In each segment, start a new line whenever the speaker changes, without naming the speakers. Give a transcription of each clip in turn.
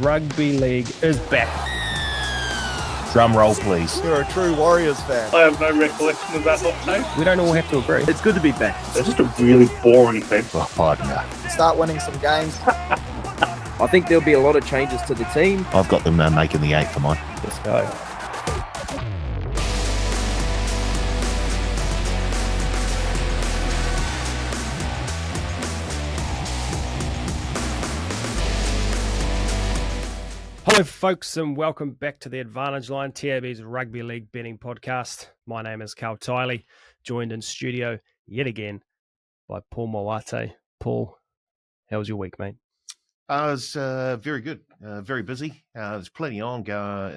Rugby League is back.
Drum roll, please.
You're a true Warriors fan.
I have no recollection of that hot take.
We don't all have to agree.
It's good to be back.
They're just a really boring team.
Oh, pardon me.
Start winning some games.
I think there'll be a lot of changes to the team.
I've got them making the 8 for mine.
Let's go. Hello, folks, and welcome back to the Advantage Line, TAB's Rugby League betting podcast. My name is Cal Tiley, joined in studio yet again by Paul Mawate. Paul, how was your week, mate?
It was very good, very busy. There's plenty on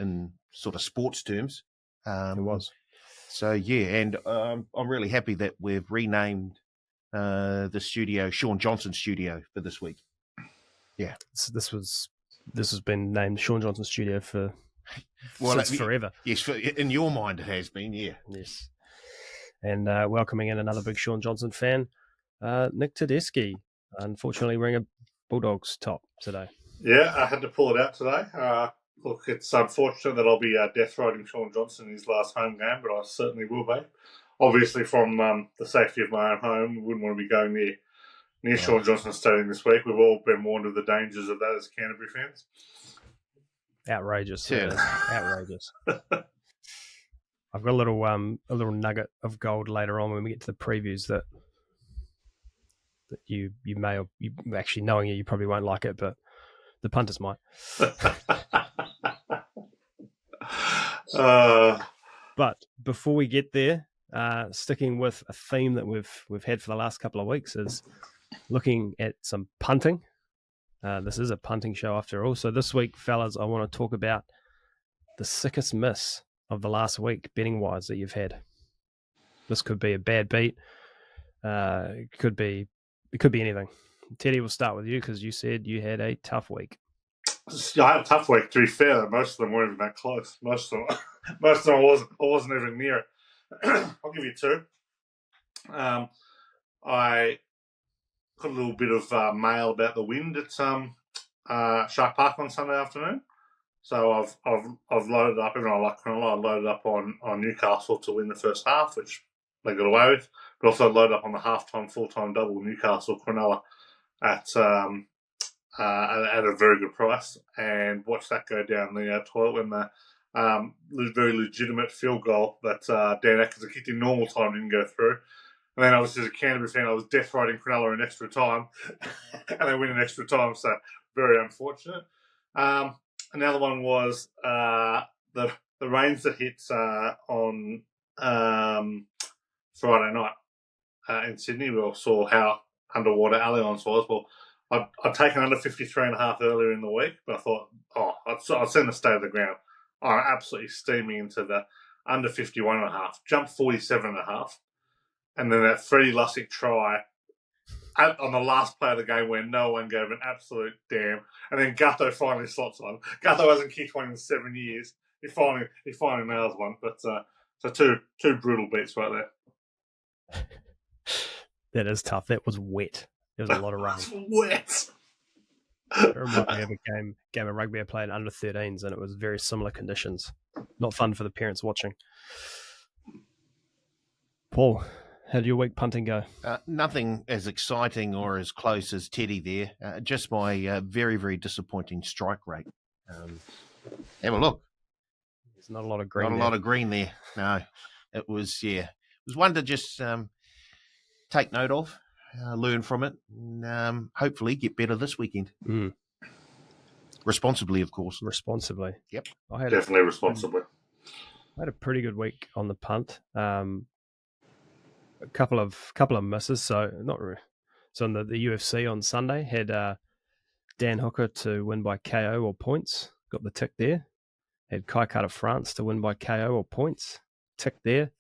in sort of sports terms.
It was.
So, yeah, and I'm really happy that we've renamed the studio Shaun Johnson Studio for this week. Yeah. This has been named Shaun Johnson Studio since forever. Yes, in your mind it has been, yeah.
Yes. And welcoming in another big Shaun Johnson fan, Nick Tedeschi, unfortunately wearing a Bulldogs top today.
Yeah, I had to pull it out today. Look, it's unfortunate that I'll be death riding Shaun Johnson in his last home game, but I certainly will be. Obviously, from the safety of my own home, we wouldn't want to be going near Shaun Johnson Stadium this week. We've all been warned of the dangers of that as Canterbury fans.
Outrageous.
Yeah.
Outrageous. I've got a little nugget of gold later on when we get to the previews that you may, or you actually knowing you probably won't like it, but the punters might. But before we get there, sticking with a theme that we've had for the last couple of weeks is looking at some punting. This is a punting show after all. So this week, fellas, I want to talk about the sickest miss of the last week, betting-wise, that you've had. This could be a bad beat. It could be anything. Teddy, we'll start with you because you said you had a tough week.
I had a tough week, to be fair. Most of them weren't even that close. Most of them I wasn't even near it. I'll give you two. I got a little bit of mail about the wind at Shark Park on Sunday afternoon. So I've loaded up, even though I like Cronulla, I loaded up on Newcastle to win the first half, which they got away with. But also loaded up on the half-time, full-time double Newcastle Cronulla at a very good price, and watched that go down the toilet when the very legitimate field goal that Dan Atkinson kicked in normal time didn't go through. And then obviously as a Canterbury fan, I was death riding Cronulla in extra time, and they win in extra time, so very unfortunate. Another one was the rains that hit on Friday night in Sydney. We all saw how underwater Allianz was. Well, I'd taken under 53.5 earlier in the week, but I thought, I'd seen the state of the ground. I'm absolutely steaming into the under 51.5, jumped 47.5. And then that Freddie Lussick try on the last play of the game where no one gave an absolute damn. And then Gutho finally slots one. Gutho hasn't kicked one in 7 years. He finally nails one. But so two brutal beats right there.
That is tough. That was wet. There was a lot of rain.
It's wet.
It reminded me of a game of rugby I played under 13s, and it was very similar conditions. Not fun for the parents watching. Paul, how did your week punting go?
Nothing as exciting or as close as Teddy there. Just my very, very disappointing strike rate. Have a look.
There's not a lot of green.
Not a lot of green there. No, it was one to just take note of. Learn from it, and hopefully get better this weekend. Responsibly, of course.
Responsibly.
Yep.
Definitely responsibly.
I had a pretty good week on the punt. A couple of misses. So not really. So on the UFC on Sunday had Dan Hooker to win by KO or points. Got the tick there. Had Kai Kara France to win by KO or points. Tick there.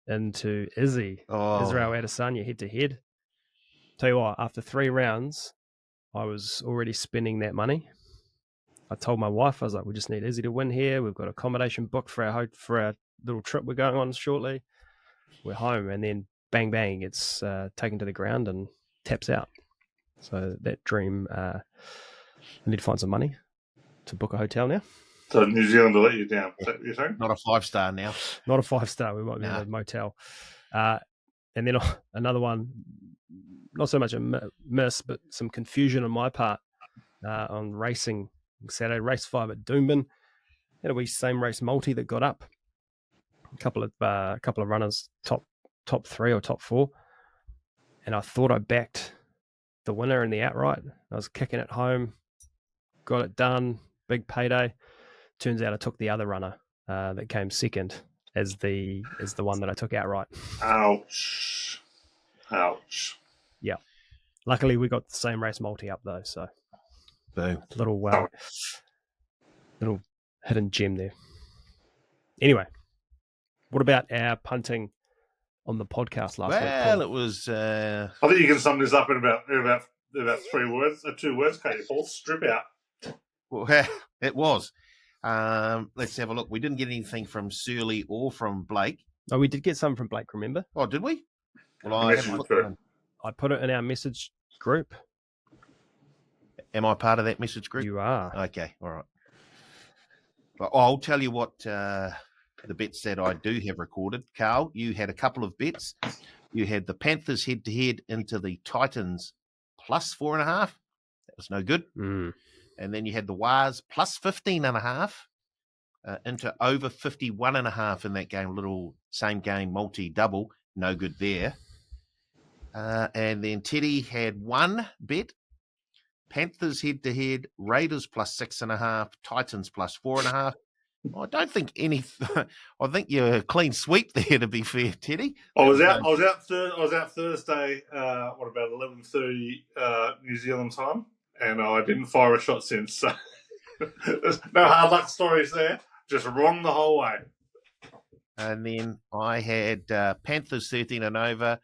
Into Israel Adesanya head to head. Tell you what, after 3 rounds, I was already spending that money. I told my wife, I was like, we just need Izzy to win here. We've got accommodation booked for our little trip we're going on shortly. We're home, and then bang, bang, it's taken to the ground and taps out. So that dream, I need to find some money to book a hotel now.
So New Zealand will let you down. Is that what you're saying?
Not a 5-star now.
Not a 5-star. We might be in a motel. And then another one, not so much a miss, but some confusion on my part on racing Saturday. Race 5 at Doomben. Had a wee same race multi that got up. A couple of runners, top 3 or top 4. And I thought I backed the winner in the outright. I was kicking it home. Got it done. Big payday. Turns out I took the other runner that came second as the one that I took outright.
Ouch.
Yeah. Luckily, we got the same race multi up though, so
Boom.
Little hidden gem there. Anyway, what about our punting on the podcast last week?
Well, it was.
I think you can sum this up in about 3 words, 2 words. Can't you, Paul? Strip out.
Well, it was. Let's have a look. We didn't get anything from Surly or from Blake.
Oh, we did get some from Blake, remember?
Oh, did we? Well,
I put it in our message group.
Am I part of that message group?
You are.
Okay, all right. Well, I'll tell you what the bets that I do have recorded. Carl, you had a couple of bets. You had the Panthers head-to-head into the Titans plus 4.5. That was no good.
Mm.
And then you had the Wars plus 15.5 into over 51.5 in that game. Little same game multi-double. No good there. And then Teddy had one bet. Panthers head-to-head, Raiders plus 6.5, Titans plus 4.5. I don't think any. I think you're a clean sweep there. To be fair, Teddy.
I was out Thursday. What about 11:30 New Zealand time? And I didn't fire a shot since. So there's no hard luck stories there. Just wrong the whole way.
And then I had Panthers 13 and over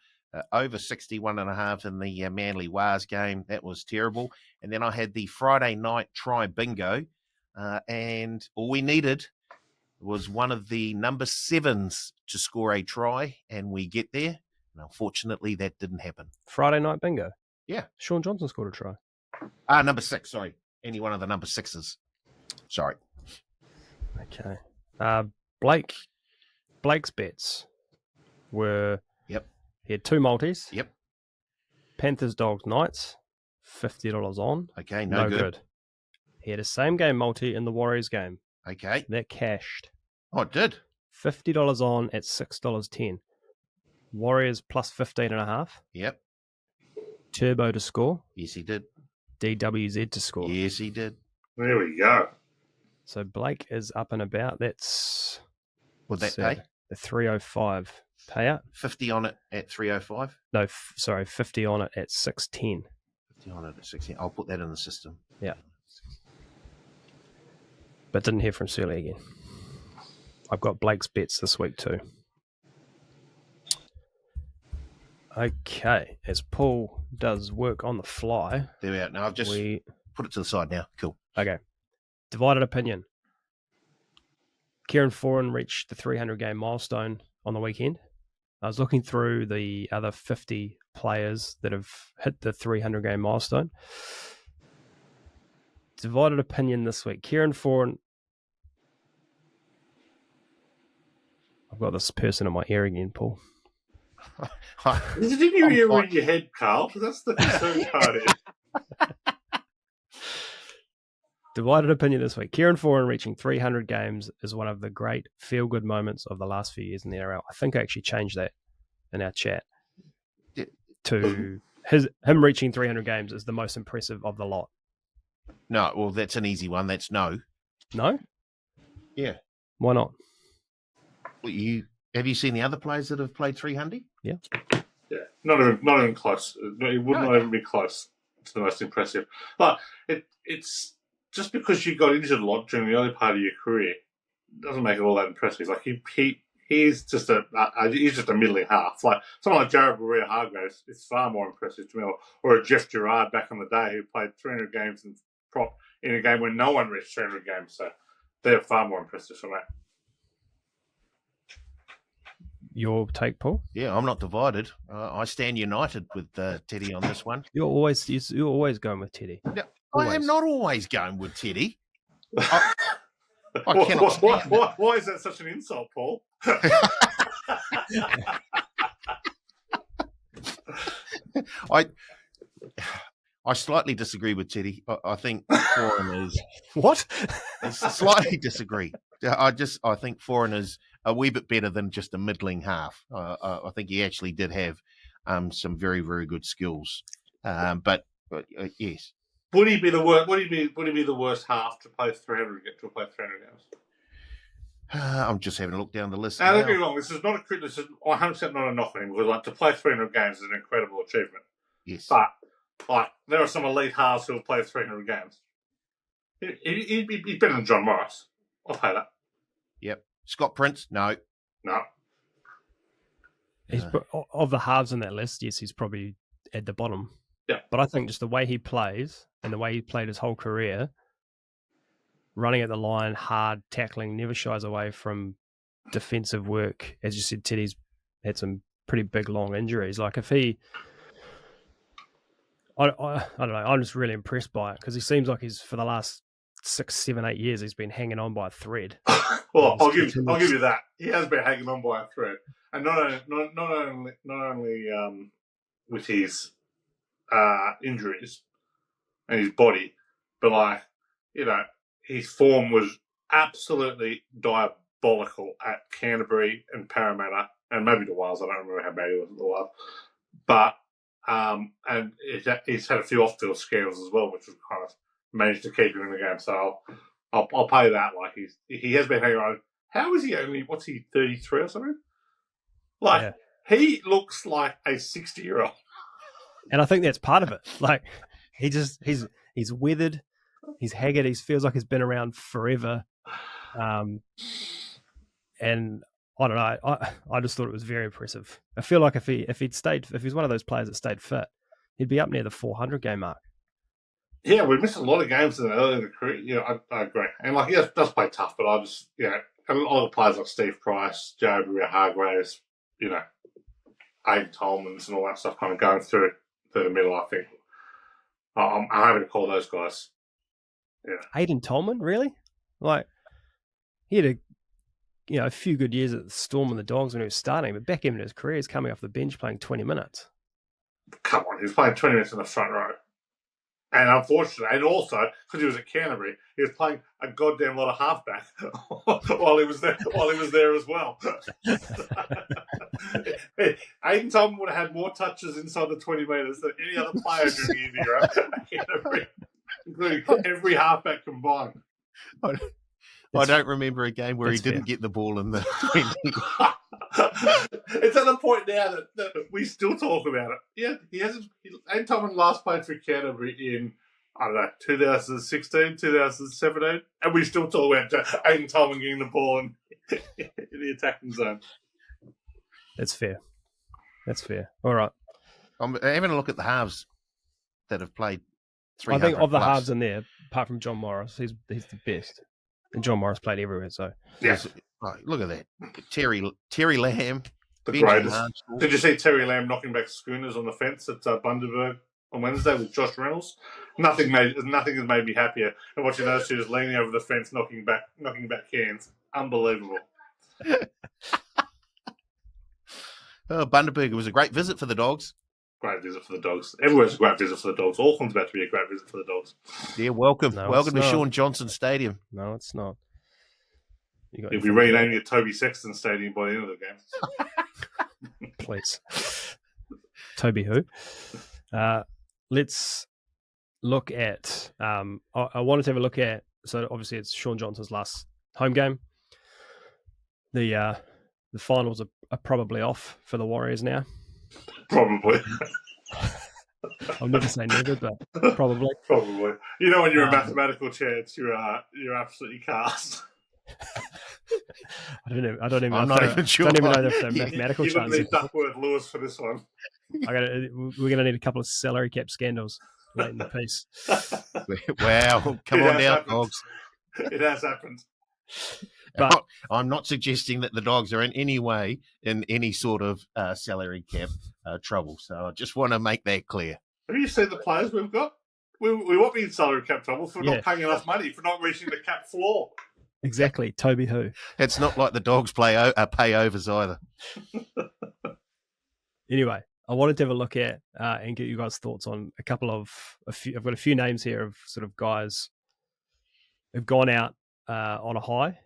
61.5 in the Manly Wars game. That was terrible. And then I had the Friday night try bingo. And all we needed was one of the number 7s to score a try, and we get there. And unfortunately, that didn't happen.
Friday night bingo?
Yeah.
Shaun Johnson scored a try.
Number 6, sorry. Any one of the number 6s. Sorry.
Okay. Blake's bets were...
Yep.
He had 2 multis.
Yep.
Panthers, Dogs, Knights, $50 on.
Okay, no good.
He had a same game multi in the Warriors game.
Okay.
That cashed.
Oh, it did?
$50 on at $6.10. Warriors plus 15.5.
Yep.
Turbo to score.
Yes, he did.
DWZ to score.
Yes, he did.
There we go.
So Blake is up and about. That's...
Would that pay?
The 305 payout.
50 on it at 305?
No, 50 on it at 610.
50 on it at 610. I'll put that in the system.
Yeah. But didn't hear from Surly again. I've got Blake's bets this week too. Okay, as Paul does work on the fly.
There we are. Now I've just put it to the side now. Cool.
Okay. Divided opinion. Kieran Foran reached the 300-game milestone on the weekend. I was looking through the other 50 players that have hit the 300-game milestone. Divided opinion this week. Kieran Foran. I've got this person in my ear again, Paul.
Is it in your ear or in your head, Carl? That's the concern part here.
Divided opinion this week. Kieran Foran reaching 300 games is one of the great feel-good moments of the last few years in the NRL. I think I actually changed that in our chat to him reaching 300 games is the most impressive of the lot.
No, well, that's an easy one. That's no.
No?
Yeah.
Why not?
Well, have you seen the other players that have played 300?
Yeah.
Yeah, not even close. It would not even be close to the most impressive. But it's just because you got injured a lot during the early part of your career doesn't make it all that impressive. Like he's just a middling half. Like someone like Jared Barrea-Hargraves, it's far more impressive to me. Or a Jeff Gerard back in the day who played 300 games in a game when no one reached 300 games. So they're far more impressive for me.
Your take, Paul?
Yeah, I'm not divided. I stand united with Teddy on this one.
You're always going with Teddy.
No, I am not always going with Teddy. I cannot stand it.
Why is that such an insult, Paul?
I slightly disagree with Teddy. I think foreigners.
What?
I slightly disagree. I think foreigners a wee bit better than just a middling half. I think he actually did have some very, very good skills. But yes.
Would he be the worst? Would he be the worst half to play 300 games?
I'm just having a look down the list.
Now, don't get me wrong. This is 100% not a knock on him, because to play 300 games is an incredible achievement.
Yes.
But there are some elite halves who have played 300 games. He's better than John Morris. I'll pay that.
Yep. Scott Prince? No.
Of the halves on that list, yes, he's probably at the bottom.
Yeah.
But I think just the way he plays and the way he played his whole career, running at the line, hard, tackling, never shies away from defensive work. As you said, Teddy's had some pretty big, long injuries. Like if he... I don't know. I'm just really impressed by it because he seems like he's, for the last 6, 7, 8 years, he's been hanging on by a thread.
Well, I'll give you that. He has been hanging on by a thread, and not only with his injuries and his body, but his form was absolutely diabolical at Canterbury and Parramatta, and maybe the Wales. I don't remember how bad he was at the Wales, but. And he's had a few off-field scandals as well, which has kind of managed to keep him in the game. So I'll pay that. Like he has been hanging around. How is he only? What's he, 33 or something? He looks like a 60-year-old.
And I think that's part of it. Like he's weathered, he's haggard, he feels like he's been around forever. And I don't know. I just thought it was very impressive. I feel like if he's one of those players that stayed fit, he'd be up near the 400 game mark.
Yeah, we missed a lot of games in the early in the career. Yeah, I agree. And he does play tough, but I just a lot of players like Steve Price, Joe Hargraves, Aiden Tolmans and all that stuff kind of going through the middle. I think I'm happy to call those guys. Yeah,
Aiden Tolman, really? Like he had a few good years at the Storm and the Dogs when he was starting, but back in his career, he's coming off the bench playing 20 minutes.
Come on, he was playing 20 minutes in the front row. And unfortunately, and also, because he was at Canterbury, he was playing a goddamn lot of halfback while he was there as well. Aiden Tolman would have had more touches inside the 20 metres than any other player during the era at Canterbury, including every halfback combined.
I don't remember a game where he didn't get the ball in the 20.
It's at the point now that we still talk about it. Yeah, he hasn't. Aiden Tolman last played for Canterbury in, 2016, 2017, and we still talk about Aiden Tolman getting the ball in the attacking zone.
That's fair. All right.
I'm having a look at the halves that have played 300
I think of the
plus.
halves in there, apart from John Morris, he's the best. And John Morris played everywhere, so
yes.
Right, look at that, Terry Lamb,
the greatest. Did you see Terry Lamb knocking back schooners on the fence at Bundaberg on Wednesday with Josh Reynolds? Nothing has made me happier than watching those two just leaning over the fence, knocking back cans. Unbelievable.
Bundaberg was a great visit for the Dogs.
Great visit for the Dogs. Everywhere's a great visit for the Dogs. Auckland's about to be a great visit for the Dogs.
Yeah, welcome to Shaun Johnson Stadium.
No, it's not.
You'll be renaming it Toby Sexton Stadium by the end of the game.
Please. Toby who? Let's look at... I wanted to have a look at... So obviously it's Shaun Johnson's last home game. The finals are probably off for the Warriors now.
Probably.
I'll never say never, but probably.
Probably. When you're a mathematical chance, you're absolutely cast.
I don't even.
I'm not even sure.
Don't even know if they're mathematical
chances. You're going to need Duckworth Lewis for this one.
We're going to need a couple of salary cap scandals late in the piece.
Wow! Come on now, Dogs.
It has happened.
But I'm not suggesting that the Dogs are in any way in any sort of salary cap trouble. So I just want to make that clear.
Have you seen the players we've got? We won't be in salary cap trouble for
Yeah.
not paying enough money, for not reaching the cap floor.
Exactly. Toby who?
It's not like the Dogs pay overs either.
Anyway, I wanted to have a look at and get you guys' thoughts on a few. I've got a few names here of sort of guys who've gone out on a high.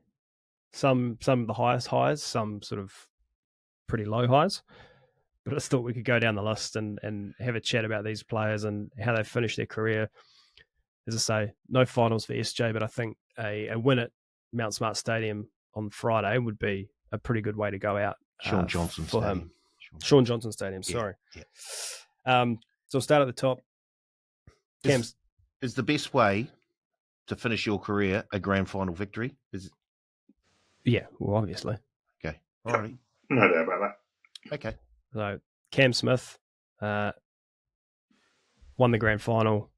Some of the highest highs, some sort of pretty low highs. But I just thought we could go down the list and have a chat about these players and how they finished their career. As I say, no finals for SJ, but I think a win at Mount Smart Stadium on Friday would be a pretty good way to go out.
Shaun Johnson
for
Stadium.
him. Shaun Johnson Stadium, sorry.
Yeah.
So I'll start at the top. Cam's.
Is the best way to finish your career a grand final victory?
Yeah, well, obviously.
Okay. All right.
No doubt about that.
Okay.
So Cam Smith won the grand final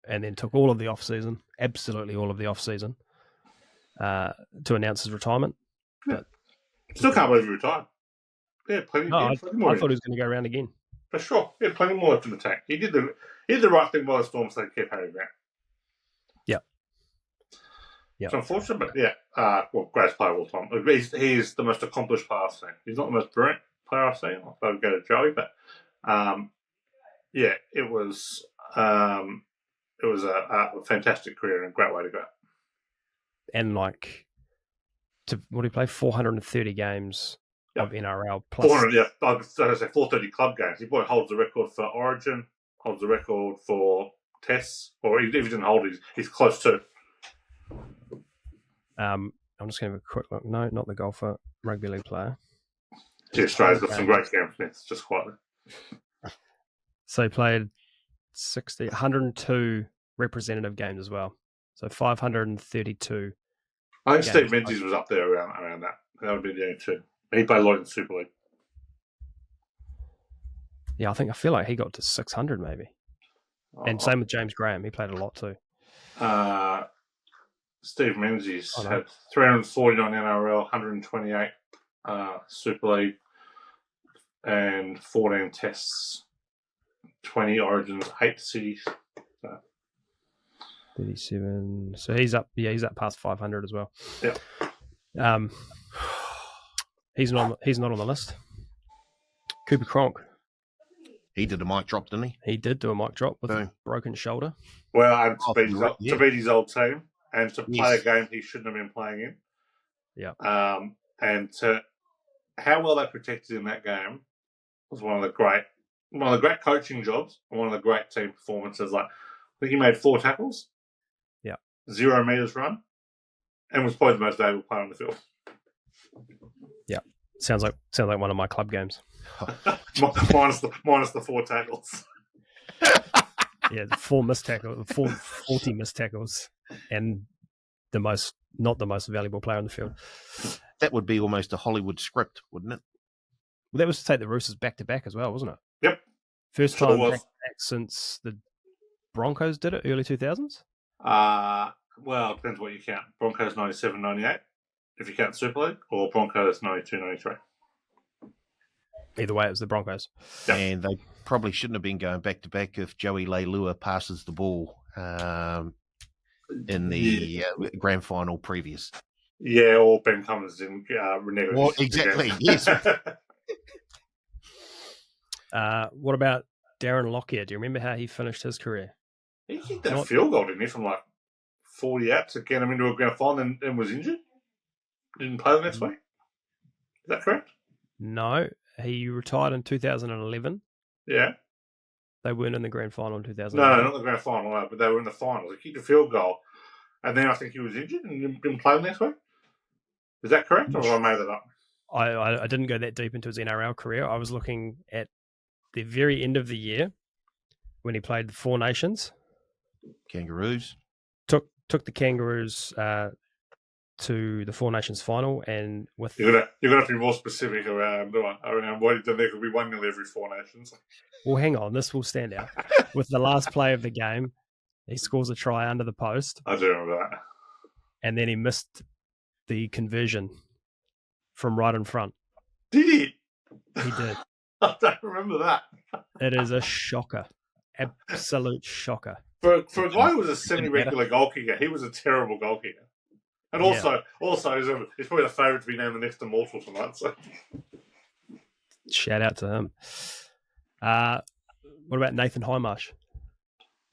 and then took all of the off-season, absolutely all of the off-season, to announce his retirement. But
Still can't believe he retired. Yeah, plenty.
no,
yeah,
I
plenty more.
thought he was going to go around again.
For sure. Yeah, plenty more left in the tank. He did the right thing by the Storm, so they kept Harry Grant.
Yeah.
It's unfortunate, but yeah, greatest player of all time. He's the most accomplished player I've seen. He's not the most brilliant player I've seen. I would go to Joey, but it was a fantastic career and a great way to go.
And what did he play? 430 games of NRL plus.
400, yeah, I was going to say 430 club games. He probably holds the record for Origin, holds the record for Tests, or if he didn't hold it, he's close to.
I'm just going to have a quick look. No, not the golfer, rugby league player.
Australia's got some great Cam Smiths, just quietly.
So he played 102 representative games as well. So 532.
I think
games.
Steve Menzies was up there around that. That would be the only two. He played a lot in the Super League.
Yeah, I feel like he got to 600 maybe. And same with James Graham. He played a lot too.
Steve Menzies had 349 NRL, 128 Super League, and 14 tests, 20 Origins, 8 cities.
37. So he's up. Yeah, he's up past 500 as well.
Yeah.
He's not on the list. Cooper Cronk.
He did a mic drop, didn't he?
He did do a mic drop with a broken shoulder.
Well, and to beat his old team and to play a game he shouldn't have been playing in.
Yeah.
And to how well they protected in that game was one of the great coaching jobs and one of the great team performances. Like, I think he made 4 tackles.
Yeah.
0 meters run, and was probably the most able player on the field.
Yeah. Sounds like one of my club games.
minus the 4 tackles.
Yeah, 4 missed tackles, 40 missed tackles, and not the most valuable player on the field.
That would be almost a Hollywood script, wouldn't it?
Well, that was to take the Roosters back to back as well, wasn't it?
Yep.
First time back since the Broncos did it, early 2000s?
Well, it depends what you count. Broncos 97, 98, if you count Super League, or Broncos 92, 93.
Either way, it was the Broncos.
Yep.
And they probably shouldn't have been going back to back if Joey Leilua passes the ball in the grand final previous.
Yeah, or Ben Cummins didn't renege.
Well, exactly, yes.
What about Darren Lockyer? Do you remember how he finished his career?
He kicked that field goal, didn't he, from like 40 out to get him into a grand final and was injured? Didn't play the next week? Is that correct?
No, he retired in 2011.
Yeah.
They weren't in the grand final in 2011.
No, not the grand final, no, but they were in the finals. He kicked a field goal, and then I think he was injured and didn't play the next week. Is that correct, or have I made that up?
I didn't go that deep into his NRL career. I was looking at the very end of the year when he played the Four Nations.
Kangaroos.
Took the Kangaroos to the Four Nations final, and with
you're gonna have to be more specific around what he did. There could be 1-0 every Four Nations.
Well, hang on, this will stand out. With the last play of the game, he scores a try under the post.
I do remember that.
And then he missed the conversion from right in front.
Did he?
He did.
I don't remember that.
It is a shocker. Absolute shocker.
For a guy who was a semi-regular goal kicker, he was a terrible goal kicker. And also, he's probably the favourite to be named the next Immortal tonight. So.
Shout out to him. What about Nathan Highmarsh?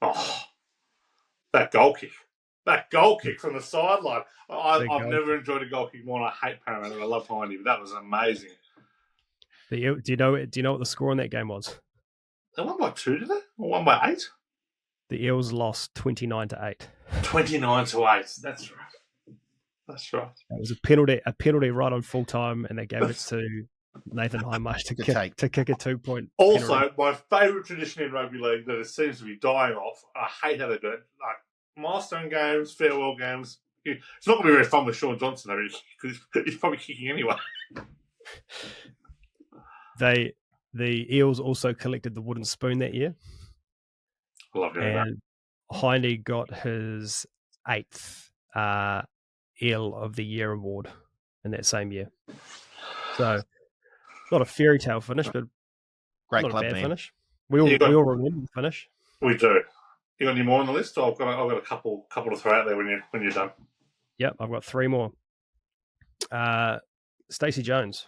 Oh, that goal kick. That goal kick from the sideline. I've never enjoyed a goal kick more, and I hate Parramatta. I love Hindy, but that was amazing.
Do you know what the score in that game was?
They won by 2, did they? Or 1 by 8?
The Eels lost 29-8.
29-8. That's right. That's right.
It was a penalty right on full time, and they gave it to Nathan Highmarsh to kick a 2-point.
Also,
penalty.
my favourite tradition in rugby league that it seems to be dying off. I hate how they do it. Like milestone games, farewell games. It's not going to be very fun with Shaun Johnson, though, because he's probably kicking anyway.
The Eels also collected the wooden spoon that year.
I love hearing
and Hindy got his 8th Eel of the Year award in that same year. So, not a fairy tale finish, but
great
not
club,
a bad
man.
finish. We all remember the finish.
We do. You got any more on the list? I've got a couple to throw out there when you're done.
Yep, I've got 3 more. Stacey Jones,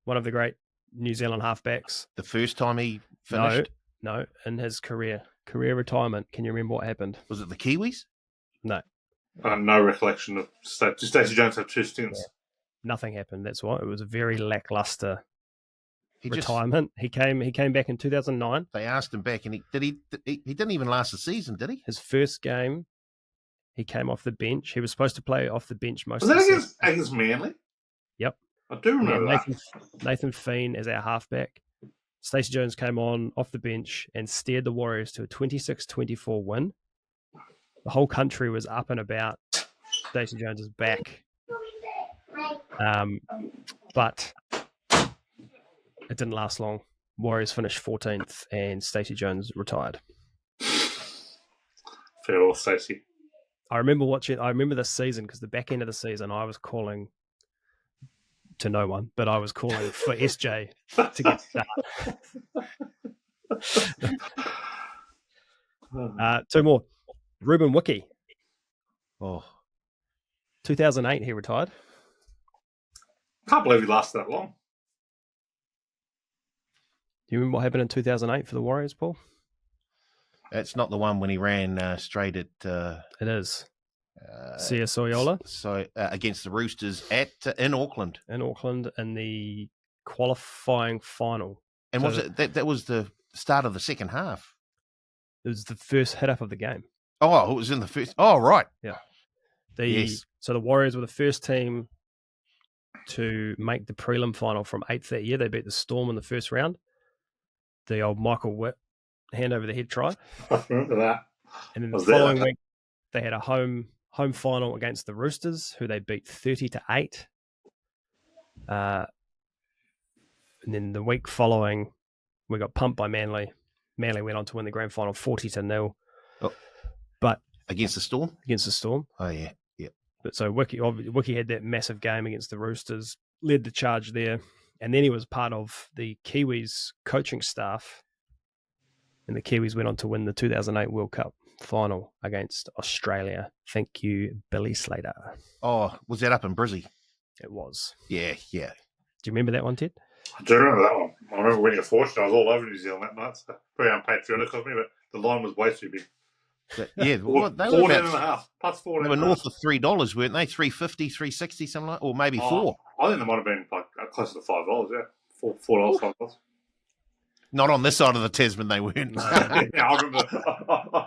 one of the great New Zealand halfbacks.
The first time he finished?
No, in his career retirement. Can you remember what happened?
Was it the Kiwis?
No.
No recollection of Stacey Jones had 2 stints.
Yeah. Nothing happened. That's why it was a very lackluster retirement. He came back in 2009.
They asked him back, and he didn't even last the season, did he?
His first game, he came off the bench. He was supposed to play off the bench most.
Was that against Manly?
Yep,
I do remember that.
Nathan Feen as our halfback. Stacey Jones came on off the bench and steered the Warriors to a 26-24 win. The whole country was up and about. Stacey Jones is back. But it didn't last long. Warriors finished 14th and Stacey Jones retired.
Farewell, Stacey.
I remember this season because the back end of the season I was calling to no one, but I was calling for SJ to get started. 2 more. Ruben Wiki.
Oh,
2008 he retired.
Can't believe he lasted that long.
Do you remember what happened in 2008 for the Warriors, Paul?
that's not the one when he ran straight at.
It is. Sia Soyola.
So against the Roosters in Auckland.
In Auckland in the qualifying final.
And was it that was the start of the second half?
It was the first hit up of the game.
Oh, it was in the first. Oh, right.
Yeah.
Yes.
So the Warriors were the first team to make the prelim final from 8th that year. They beat the Storm in the first round. The old Michael Witt hand over the head try.
I remember that.
And then the following week, they had a home final against the Roosters, who they beat 30-8. And then the week following, we got pumped by Manly. Manly went on to win the grand final 40-0.
Oh.
But
against the Storm?
Against the Storm.
Oh, yeah. Yeah.
But so Wiki had that massive game against the Roosters, led the charge there. And then he was part of the Kiwis coaching staff. And the Kiwis went on to win the 2008 World Cup final against Australia. Thank you, Billy Slater.
Oh, was that up in Brizzy?
It was.
Yeah, yeah.
Do you remember that one, Ted?
I do remember that one. I remember winning a fortune. I was all over New Zealand that night. So pretty unpatriotic of me, but the line was way too big.
Yeah, well, they were
14.5. Plus 14.
They were north of $3, weren't they? $3.50, $3.60, something like, or maybe $4.
I think they might have been like closer to $5. Yeah, $4, $5. Not
on this side of the Tasman, they weren't.
Yeah, I remember.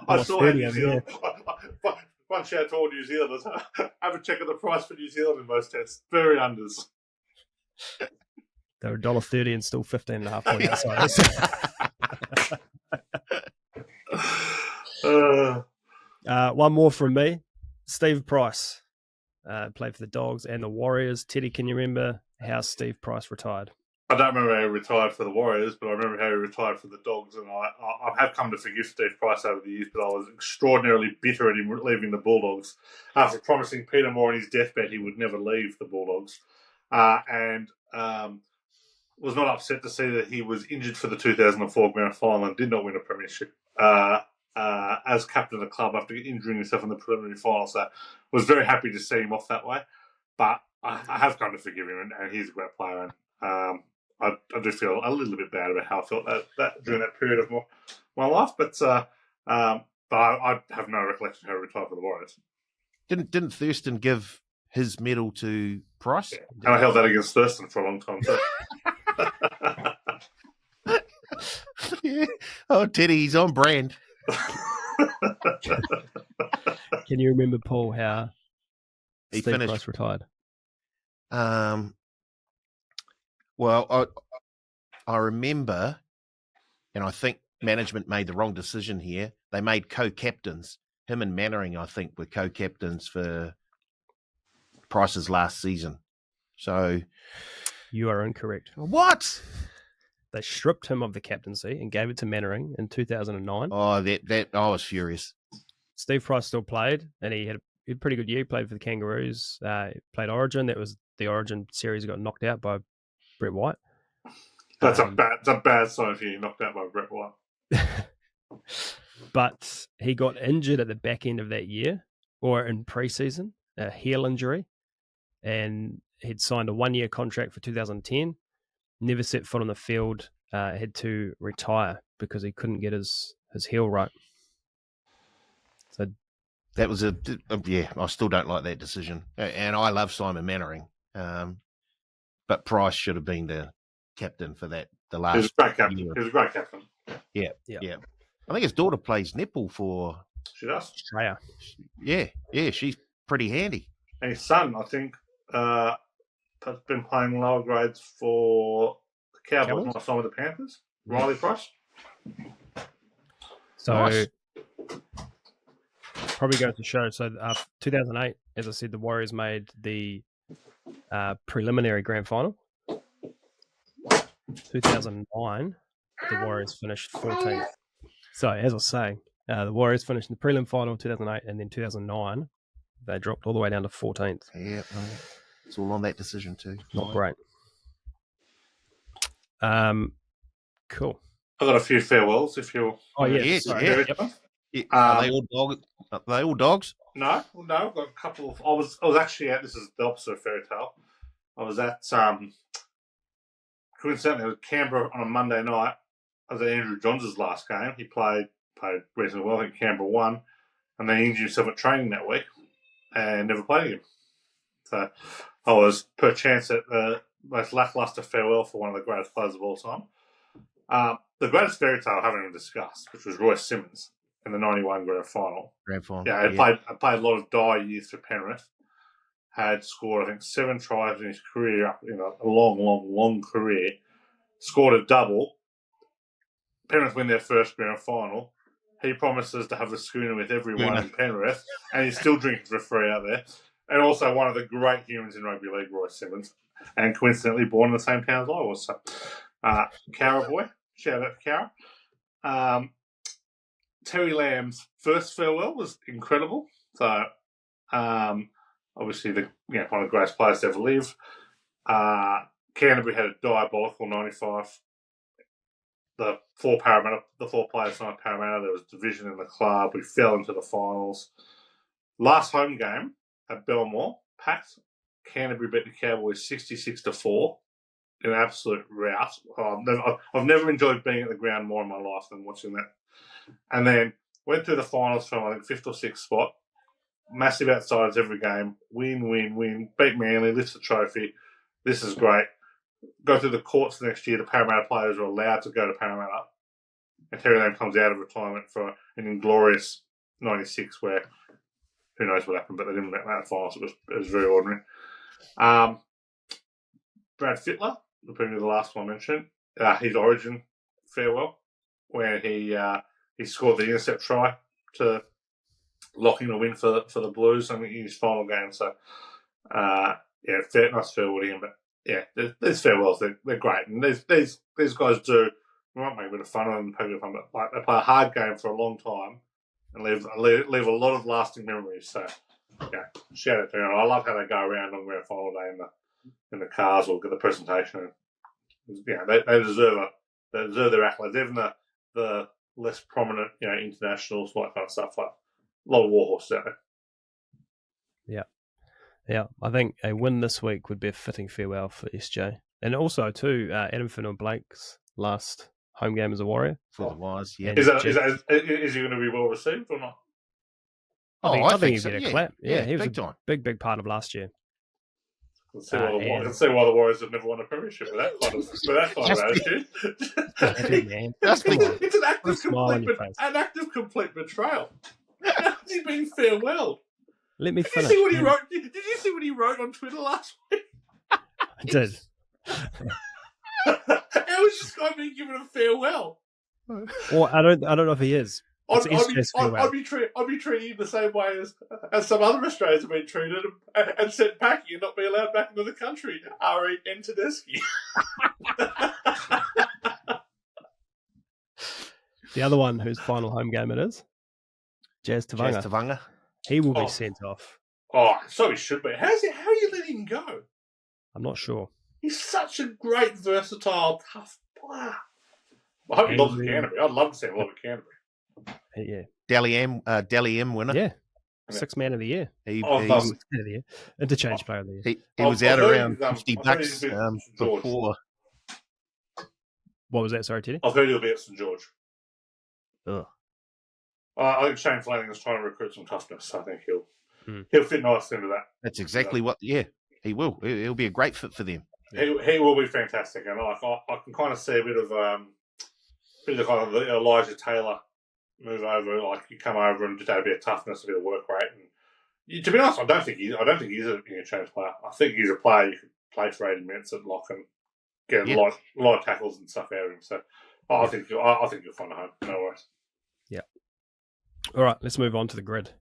I saw it in New Zealand. One shout to all New Zealanders. Have a check of the price for New Zealand in most tests. Very unders.
They were $1.30 and still 15.5 points outside. One more from me. Steve Price played for the Dogs and the Warriors. Teddy, can you remember how Steve Price retired?
I don't remember how he retired for the Warriors, but I remember how he retired for the Dogs. And I have come to forgive Steve Price over the years, but I was extraordinarily bitter at him leaving the Bulldogs after promising Peter Moore on his deathbed he would never leave the Bulldogs. And was not upset to see that he was injured for the 2004 grand final and did not win a premiership. as captain of the club after injuring himself in the preliminary final. So was very happy to see him off that way. But I have come to forgive him, and he's a great player. And I do feel a little bit bad about how I felt that during that period of my life. But I have no recollection of how he retired for the Warriors.
Didn't Thurston give his medal to Price?
Yeah. And I held that against Thurston for a long time too.
Yeah. Oh, Teddy, he's on brand.
Can you remember, Paul, how
He
Steve
finished.
Price retired?
Well, I remember, and I think management made the wrong decision here. They made co-captains. Him and Mannering, I think, were co-captains for Price's last season. So
You are incorrect.
what?
They stripped him of the captaincy and gave it to Mannering in 2009.
Oh, that I was furious.
Steve Price still played, and he had a pretty good year. He played for the Kangaroos. He played Origin. That was the Origin series. He got knocked out by Brett White.
That's a bad sign if you knocked out by Brett White.
But he got injured at the back end of that year, or in pre-season, a heel injury, and he'd signed a 1-year contract for 2010. Never set foot on the field. Had to retire because he couldn't get his heel right. So
That was I still don't like that decision. And I love Simon Mannering. But Price should have been the captain for that. The last
He was a great captain.
year.
He was a great captain.
Yeah.
Yeah.
Yeah. I think his daughter plays netball for.
She does.
Australia.
Yeah, she's pretty handy.
And his son, I think, has been playing lower grades for the Cowboys, not some of the Panthers. Riley Price.
So
Nice.
probably goes to show. So 2008, as I said, the Warriors made the preliminary grand final. 2009, the Warriors finished 14th. So as I was saying, the Warriors finished in the prelim final in 2008, and then 2009, they dropped all the way down to 14th.
Yeah, it's all on that decision too.
Not great. Cool.
I've got a few farewells if you're.
Oh, yeah.
Yes,
Sorry.
yeah.
Yep.
Yeah. Are they all dogs?
No, I've got a couple of. I was actually at. This is the opposite of fairy tale. I was at coincidentally with Canberra on a Monday night. I was at Andrew Johns' last game. He played reasonably well. I think Canberra won, and then he injured himself at training that week and never played again. So I was perchance at the most lackluster farewell for one of the greatest players of all time. The greatest fairy tale I haven't even discussed, which was Royce Simmons in the 91 grand final.
Grand final.
Yeah, I played a lot of dire years for Penrith. Had scored, I think, 7 tries in his career, a long career. Scored a double. Penrith win their first grand final. He promises to have a schooner with everyone in Penrith, and he's still drinking for free out there. And also one of the great humans in rugby league, Royce Simmons, and coincidentally born in the same town as I was. So, Cara boy, shout out to Cara. Terry Lamb's first farewell was incredible. So, obviously, one of the greatest players to ever live. Canterbury had a diabolical 95. The four players signed Parramatta. There was division in the club. We fell into the finals. Last home game at Belmore, packed. Canterbury beat the Cowboys 66-4 in an absolute rout. I've never enjoyed being at the ground more in my life than watching that. And then went through the finals from, I think, 5th or 6th spot. Massive outsiders every game. Win. Beat Manly, lift the trophy. This is great. Go through the courts the next year. The Parramatta players are allowed to go to Parramatta. And Terry Lamb comes out of retirement for an inglorious 96 where who knows what happened, but they didn't make that finals. It was very ordinary. Brad Fittler, the last one I mentioned, his Origin farewell, where he scored the intercept try to lock in a win for the Blues in his final game. So, nice farewell to him. But yeah, these farewells, they're great, and these guys do. We might make a bit of fun of them, but they play a hard game for a long time and leave a lot of lasting memories. So, yeah, shout out to them. I love how they go around on grand final day in the cars or get the presentation. Yeah, they deserve their accolades. Even the less prominent, internationals, like kind of stuff. Like a lot of warhorses out there.
Yeah, I think a win this week would be a fitting farewell for SJ. And also, too, Adam Finnell-Blake's last home game as a Warrior.
For the Wise, yeah.
Is he going to be well received or not?
I think he'd get a clap.
Yeah,
he was
big time.
Big part of last year.
I can see why the Warriors have never won a premiership with that kind of attitude. It's an active complete betrayal. How's he been farewell?
Let me finish.
Did you see what he wrote? Did you see what he wrote on Twitter last week?
I did.
How is this guy being given a farewell?
Well, I don't know if he is.
I'd be treating him the same way as some other Australians have been treated and sent packing and not be allowed back into the country. R.E.N. Tedeschi.
The other one whose final home game it is, Jazz Tavanga. He will be sent off.
Oh, so he should be. How are you letting him go?
I'm not sure.
He's such a great, versatile, tough player. I hope he loves Canterbury. I'd love to see him love Canterbury.
Yeah.
Dally M winner.
Yeah. Sixth man of the year. Interchange player of the year.
He was out around $50 before.
What was that? Sorry, Teddy?
I've heard he'll be at St George.
Ugh.
I think Shane Flanagan's trying to recruit some toughness. I think he'll fit nicely into that.
That's exactly what. Yeah, he will. He'll be a great fit for them.
He will be fantastic, and I can kind of see a bit of kind of the Elijah Taylor move over. Like you come over and just add a bit of toughness, a bit of work rate. And to be honest, I don't think he's a change player. I think he's a player you could play for 80 minutes at lock and get a lot of tackles and stuff out of him. So I think you'll find a home. No worries.
Yeah. All right, let's move on to the grid.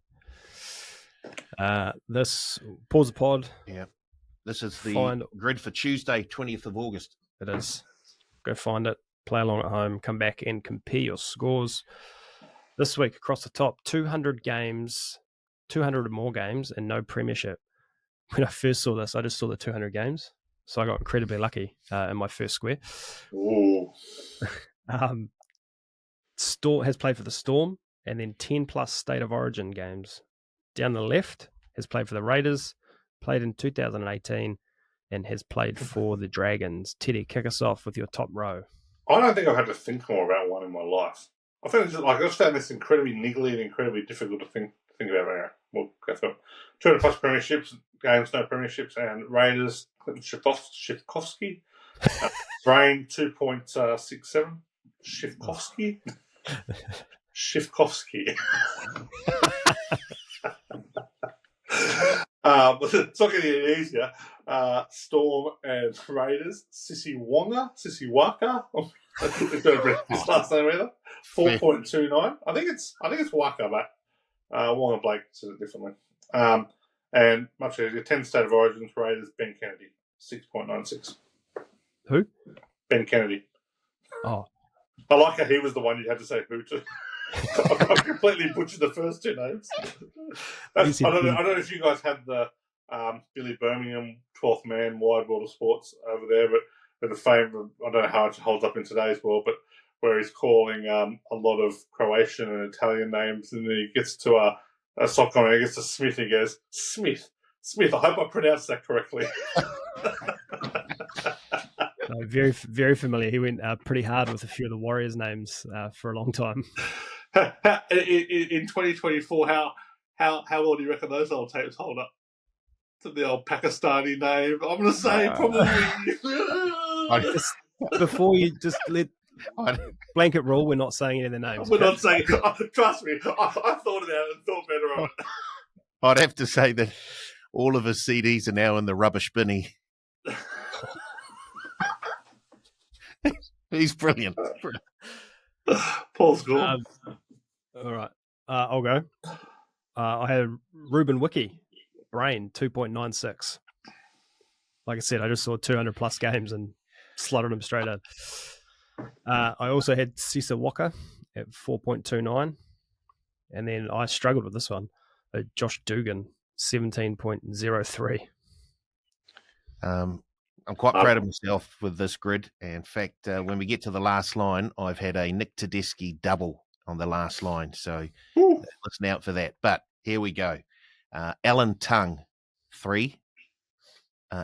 This pause the pod.
Yeah. This is the grid for Tuesday, 20th of August.
It is. Go find it, play along at home, come back and compare your scores. This week, across the top, 200 games, 200 or more games, and no premiership. When I first saw this, I just saw the 200 games, so I got incredibly lucky in my first square.
Ooh.
Storm has played for the Storm, and then 10-plus State of Origin games. Down the left, has played for the Raiders, played in 2018, and has played for the Dragons. Teddy, kick us off with your top row.
I don't think I've had to think more about one in my life. I just found this incredibly niggly and incredibly difficult to think about. Anyway, we'll go for it. 200 plus premierships, games, no premierships, and Raiders, Shifkovsky. Brain, 2.67. Shifkovsky. It's not getting any easier. Storm and Raiders. Sissy Waka. It's going to bring his last name either. 4.29. I think it's Waka, but Wonga Blake says it differently. And much easier. 10 State of Origins. Raiders. Ben Kennedy. 6.96.
Who?
Ben Kennedy.
Oh.
I like how he was the one you had to say who to. I completely butchered the first two names. I don't know if you guys had the Billy Birmingham 12th man wide world of sports over there, but with the fame of, I don't know how it holds up in today's world, but where he's calling a lot of Croatian and Italian names, and then he gets to a soccer and he gets to Smith and he goes, Smith, I hope I pronounced that correctly.
Very, very familiar. He went pretty hard with a few of the Warriors names for a long time.
In 2024, how well do you reckon those old tapes hold up to the old Pakistani name? I'm going to say probably.
Before you just let blanket rule, we're not saying any of the names.
We're not saying. Trust me, I thought about it and thought better of it.
I'd have to say that all of his CDs are now in the rubbish binny. He's brilliant.
Paul's good.
All right. I'll go. I had Ruben Wiki, Brain, 2.96. Like I said, I just saw 200 plus games and slotted him straight in. I also had Sisa Walker at 4.29. And then I struggled with this one. Josh Dugan, 17.03.
I'm quite proud of myself with this grid. In fact, when we get to the last line, I've had a Nick Tedeschi double on the last line. So
Ooh.
listen out for that. But here we go. Alan Tongue, 3.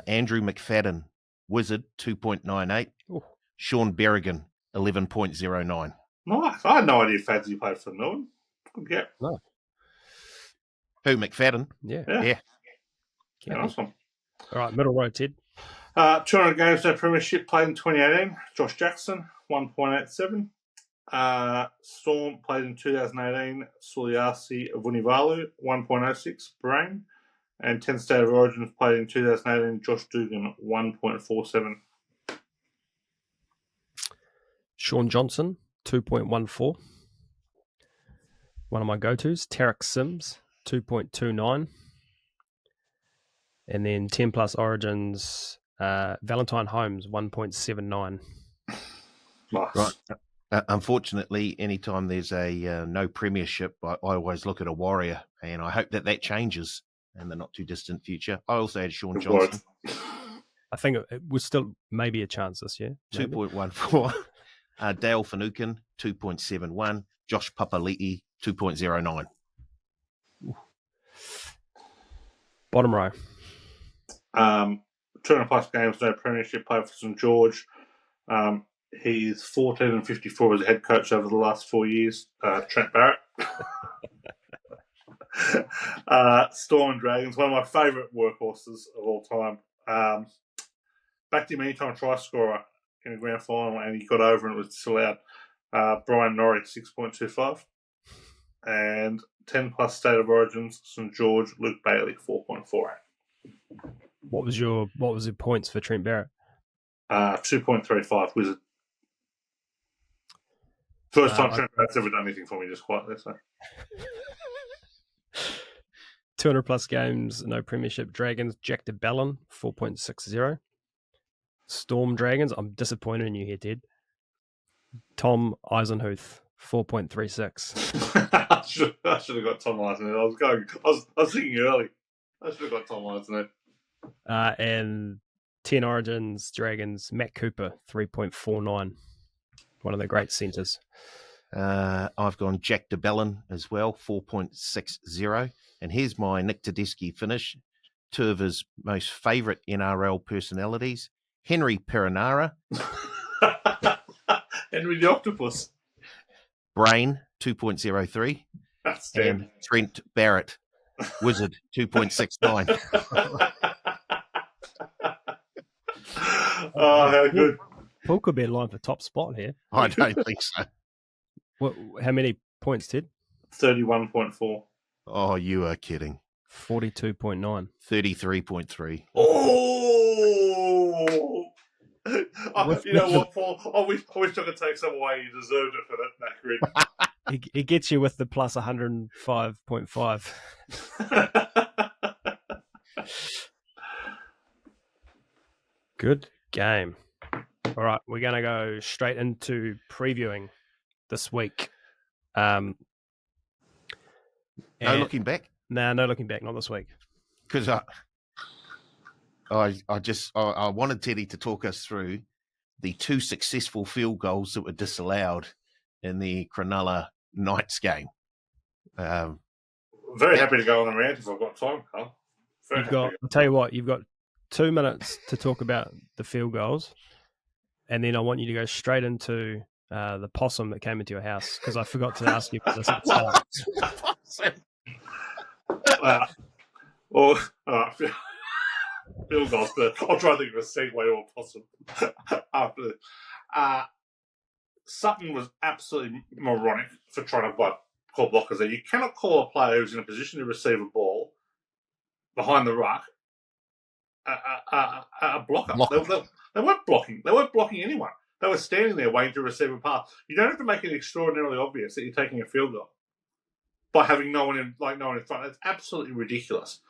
Andrew McFadden, Wizard, 2.98.
Ooh.
Sean Berrigan, 11.09.
Nice. I had no idea Fadsy played for Melbourne. Yeah.
No.
Who, McFadden?
Yeah.
Yeah.
Awesome.
All right, middle row, Ted.
200 games, no premiership, played in 2018. Josh Jackson, 1.87. Storm played in 2018. Suliasi Vunivalu, 1.06. Brain. And 10 State of Origins played in 2018. Josh Dugan, 1.47.
Shaun Johnson, 2.14. One of my go-tos. Tarek Sims, 2.29. And then 10 plus Origins, Valentine Holmes, 1.79.
Nice.
Right. Unfortunately, anytime there's a no premiership, I always look at a Warrior, and I hope that changes in the not too distant future. I also had Shaun Johnson.
I think it was still maybe a chance this year.
2.14. Dale Finucane, 2.71. Josh Papali'i, 2.09.
Bottom row.
200 plus games, no premiership, played for St George. He's 14-54 as a head coach over the last 4 years. Trent Barrett. Storm and Dragons, one of my favourite workhorses of all time. Backed him anytime try scorer in a grand final, and he got over and it was disallowed. Brian Norrie, 6.25. And 10 plus State of Origins, St George, Luke Bailey, 4.48.
What was your points for Trent Barrett?
2.35 Wizard. First time Trent Barrett's ever done anything for me, just quietly. So.
200 plus games, no premiership. Dragons, Jack de Bellin, 4.60. Storm Dragons, I'm disappointed in you here, Ted. Tom Eisenhuth, 4.36.
I should have got Tom Eisenhuth. I was thinking early. I should have got Tom Eisenhuth.
And 10 Origins, Dragons, Matt Cooper, 3.49. One of the great centres.
I've gone Jack de Bellin as well, 4.60. And here's my Nick Tedeschi finish. 2 of his most favourite NRL personalities. Henry Perinara.
Henry the Octopus.
Brain, 2.03. And Trent Barrett, Wizard, 2.69.
Oh, how good.
Paul could be in line for top spot here.
I don't think so.
How many points, Ted?
31.4.
Oh, you are kidding.
42.9.
33.3.
Oh! You know what, Paul? I wish I could take some away. You deserved it for that grid.
It gets you with the plus 105.5. Good game. All right, we're going to go straight into previewing this week.
No looking back?
No looking back, not this week.
Because I wanted Teddy to talk us through the 2 successful field goals that were disallowed in the Cronulla Knights game.
Very happy to go on the rant if I've got time, Carl.
I'll tell you what, you've got 2 minutes to talk about the field goals, and then I want you to go straight into the possum that came into your house, because I forgot to ask you for this at the start.
Field goals, but I'll try to think of a segue or possum after this. Sutton was absolutely moronic for trying to call blockers there. You cannot call a player who's in a position to receive a ball behind the ruck a blocker. They weren't blocking. They weren't blocking anyone. They were standing there waiting to receive a pass. You don't have to make it extraordinarily obvious that you're taking a field goal by having no one in front. It's absolutely ridiculous.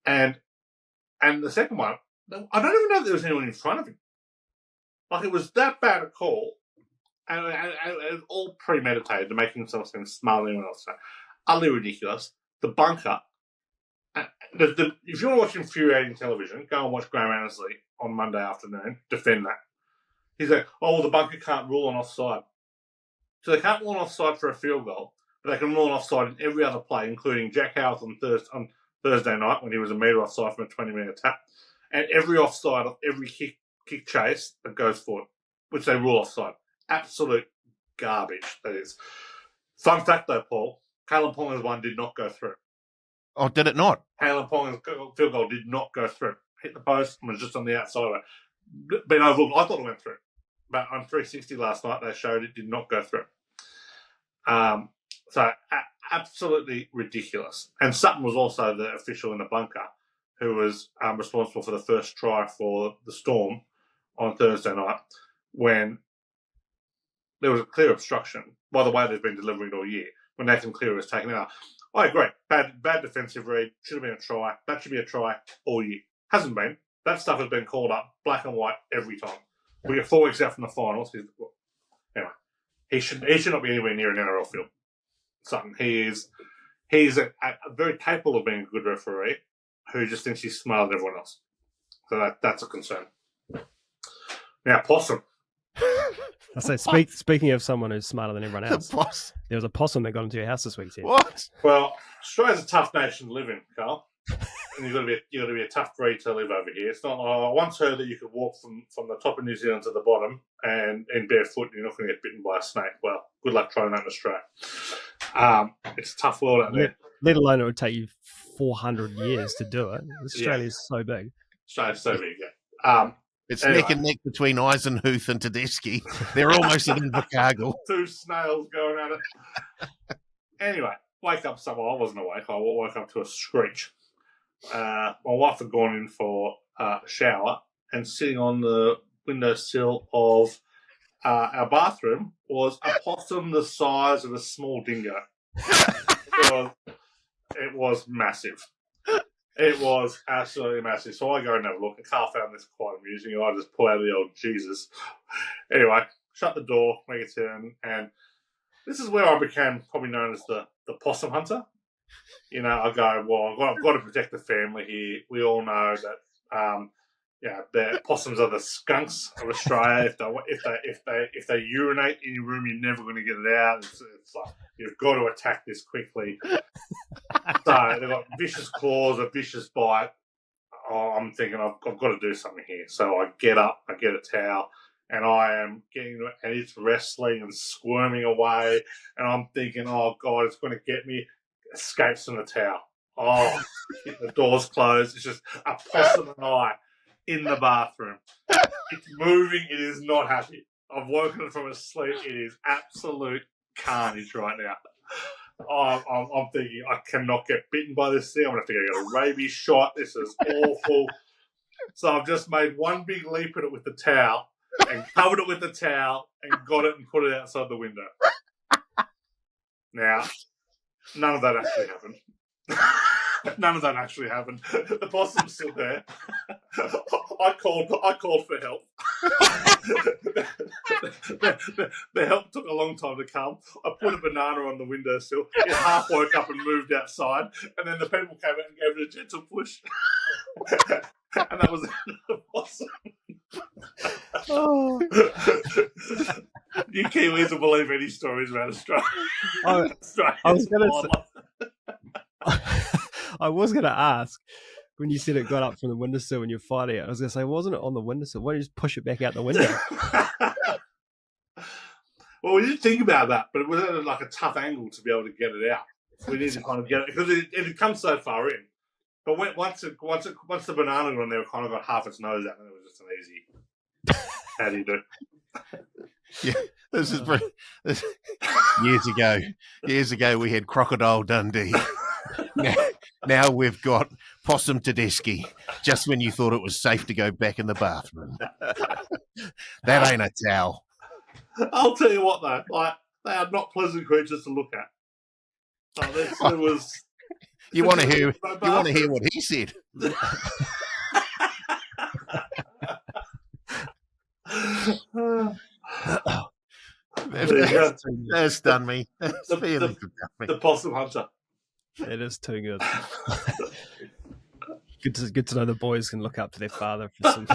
And the second one, I don't even know if there was anyone in front of him. Like, it was that bad a call, and it was all premeditated to make himself seem smarter than anyone else. So, utterly ridiculous. The bunker. If you want to watch infuriating television, go and watch Graham Annesley on Monday afternoon. Defend that. He's like, the bunker can't rule on offside. So they can't rule an offside for a field goal, but they can rule an offside in every other play, including Jack Howard on Thursday night when he was a metre offside from a 20-metre tap, and every offside of every kick chase that goes forward, which they rule offside. Absolute garbage, that is. Fun fact, though, Paul, Caleb Ponga's one did not go through.
Oh, did it not?
Caleb Ponga's field goal did not go through. Hit the post and was just on the outside of it. Been overlooked. I thought it went through. But on 360 last night, they showed it did not go through. So absolutely ridiculous. And Sutton was also the official in the bunker who was responsible for the first try for the Storm on Thursday night when there was a clear obstruction. By the way, they've been delivering it all year. When Nathan Cleary was taken out, I agree. Bad defensive read. Should have been a try. That should be a try all year. Hasn't been. That stuff has been called up black and white every time. We get 4 weeks out from the finals. Anyway, he should not be anywhere near an NRL field. Something he's very capable of being a good referee who just thinks he's smarter than everyone else. So that's a concern. Now, Possum.
I say, speaking of someone who's smarter than everyone else, there was a possum that got into your house this week, Ted.
What?
Well, Australia's a tough nation to live in, Carl. And you've got to be a tough breed to live over here. It's not. I once heard that you could walk from the top of New Zealand to the bottom and barefoot, and you're not going to get bitten by a snake. Well, good luck trying that in Australia. It's a tough world out there.
Let alone it would take you 400 years to do it. Australia's so big.
Australia's so big. Yeah.
It's neck and neck between Eisenhuth and Tedeschi. They're almost at Invercargill.
2 snails going at it. Anyway, wake up somewhere. I wasn't awake. I woke up to a screech. My wife had gone in for a shower, and sitting on the windowsill of our bathroom was a possum the size of a small dingo. It was massive. It was absolutely massive. So I go and have a look, and Carl found this quite amusing, and I just pull out the old Jesus. Anyway, shut the door, make a turn, and this is where I became probably known as the possum hunter. You know, I go, well, I've got to protect the family here. We all know that, the possums are the skunks of Australia. If they urinate in your room, you're never going to get it out. It's like you've got to attack this quickly. So they've got vicious claws, a vicious bite. Oh, I'm thinking I've got to do something here. So I get up, I get a towel, and I am getting, and it's wrestling and squirming away, and I'm thinking, oh God, it's going to get me. Escapes from the towel. Oh, the door's closed. It's just a possum and I in the bathroom. It's moving. It is not happy. I've woken it from a sleep. It is absolute carnage right now. I'm thinking I cannot get bitten by this thing. I'm going to have to get a rabies shot. This is awful. So I've just made one big leap at it with the towel and covered it with the towel and got it and put it outside the window. Now, none of that actually happened. None of that actually happened. The possum's still there. I called for help. The help took a long time to come. I put a banana on the windowsill. It half woke up and moved outside, and then the people came out and gave it a gentle push. And that was the possum.
Oh.
You Kiwis will believe any stories about Australia.
I was going to ask, when you said it got up from the windowsill when you're fighting it, I was going to say, wasn't it on the windowsill? Why don't you just push it back out the window?
Well, we didn't think about that, but it was at like a tough angle to be able to get it out. We needed to kind of get it, because it had come so far in. But once the banana got on there, it kind of got half its nose out, and it was just an easy, how do you do?
Yeah, this is years ago we had Crocodile Dundee. Now we've got Possum Tedeschi, just when you thought it was safe to go back in the bathroom. That ain't a towel.
I'll tell you what, though, like, they are not pleasant creatures to look at. So it was.
You want to hear what he said? That's done me.
The possum hunter.
It is too good. Good to know the boys can look up to their father for some.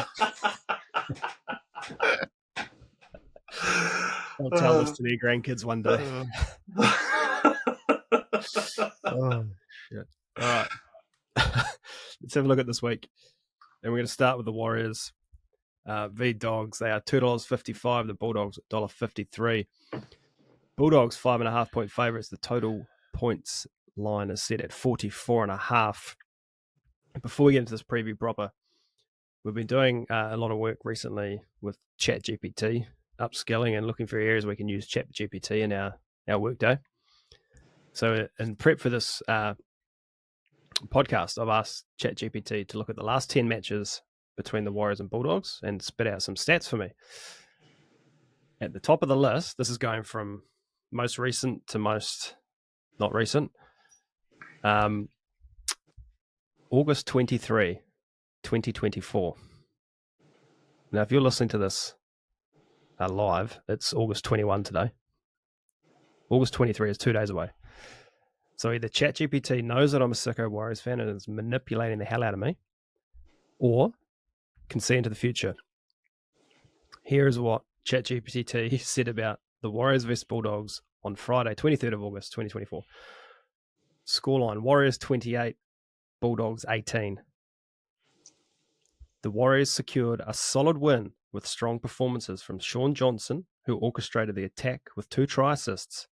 I'll tell this to their grandkids one day. Oh, shit. All right. Let's have a look at this week. And we're going to start with the Warriors v Dogs. They are $2.55. The Bulldogs $1.53. Bulldogs 5.5 point favourites. The total points line is set at 44.5. Before we get into this preview proper, we've been doing a lot of work recently with ChatGPT, upskilling and looking for areas we can use ChatGPT in our workday. So in prep for this podcast, I've asked ChatGPT to look at the last 10 matches between the Warriors and Bulldogs and spit out some stats for me. At the top of the list, this is going from most recent to most not recent. August 23, 2024. Now, if you're listening to this live, it's August 21 today. August 23 is 2 days away. So either ChatGPT knows that I'm a sicko Warriors fan and is manipulating the hell out of me, or can see into the future. Here is what ChatGPT said about the Warriors vs Bulldogs on Friday, 23rd of August, 2024. Scoreline, Warriors 28, Bulldogs 18. The Warriors secured a solid win with strong performances from Shaun Johnson, who orchestrated the attack with 2 try assists.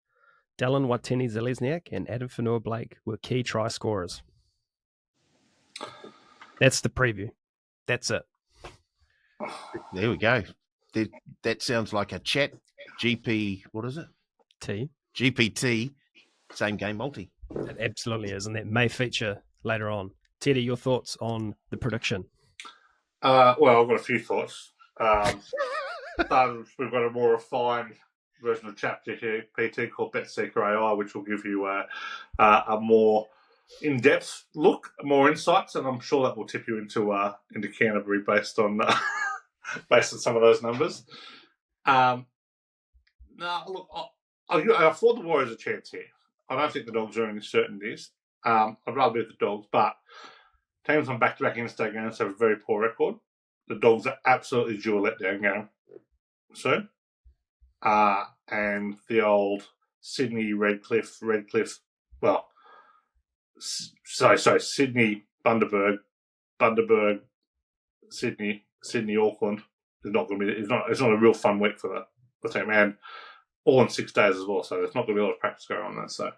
Dallin Watene-Zelezniak and Adam Fanua-Blake were key try scorers. That's the preview. That's it.
There we go. That sounds like a chat GP. What is it? GPT. Same game multi.
It absolutely is, and that may feature later on. Teddy, your thoughts on the prediction?
Well, I've got a few thoughts. We've got a more refined version of ChatGPT called BetSeeker AI, which will give you a more in-depth look, more insights, and I'm sure that will tip you into Canterbury based on some of those numbers. Look, I thought the Warriors a chance here. I don't think the Dogs are any certainties. I'd rather be with the Dogs, but teams on back-to-back interstate games have a very poor record. The Dogs are absolutely due a letdown game soon. And the old Sydney, Redcliffe, well, Sydney, Bundaberg, Sydney, Auckland is not going to be. It's not a real fun week for the team, and all in 6 days as well. So there's not going to be a lot of practice going on there. So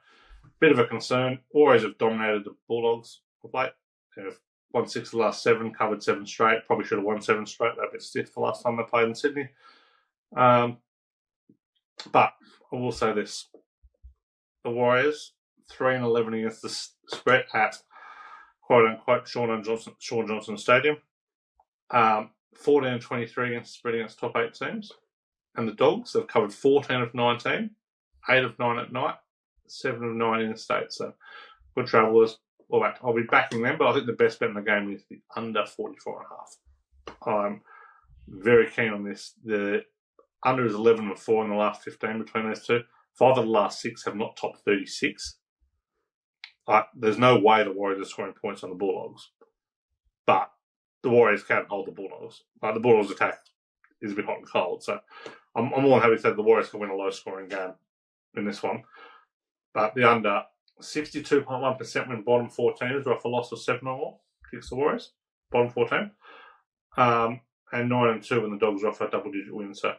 bit of a concern. Warriors have dominated the Bulldogs of late. They've won 6 of the last 7, covered 7 straight. Probably should have won 7 straight. They're a bit stiff the last time they played in Sydney. But I will say this: the Warriors 3-11 against the spread at quote unquote Shaun Johnson Stadium. 14-23 against the spread against top 8 teams, and the Dogs have covered 14 of 19, 8 of 9 at night, 7 of 9 in the States. So good travellers. I'll be backing them, but I think the best bet in the game is the under 44.5. I'm very keen on this. The under is 11-4 in the last 15 between those two. 5 of the last 6 have not topped 36. There's no way the Warriors are scoring points on the Bulldogs, but the Warriors can hold the Bulldogs. The Bulldogs' attack is a bit hot and cold, so I'm more than happy to say the Warriors can win a low-scoring game in this one. But the under 62.1% when bottom 4 teams are off a loss of 7 or more, kicks the Warriors, bottom 14. And 9-2 when the Dogs are off a double-digit win. So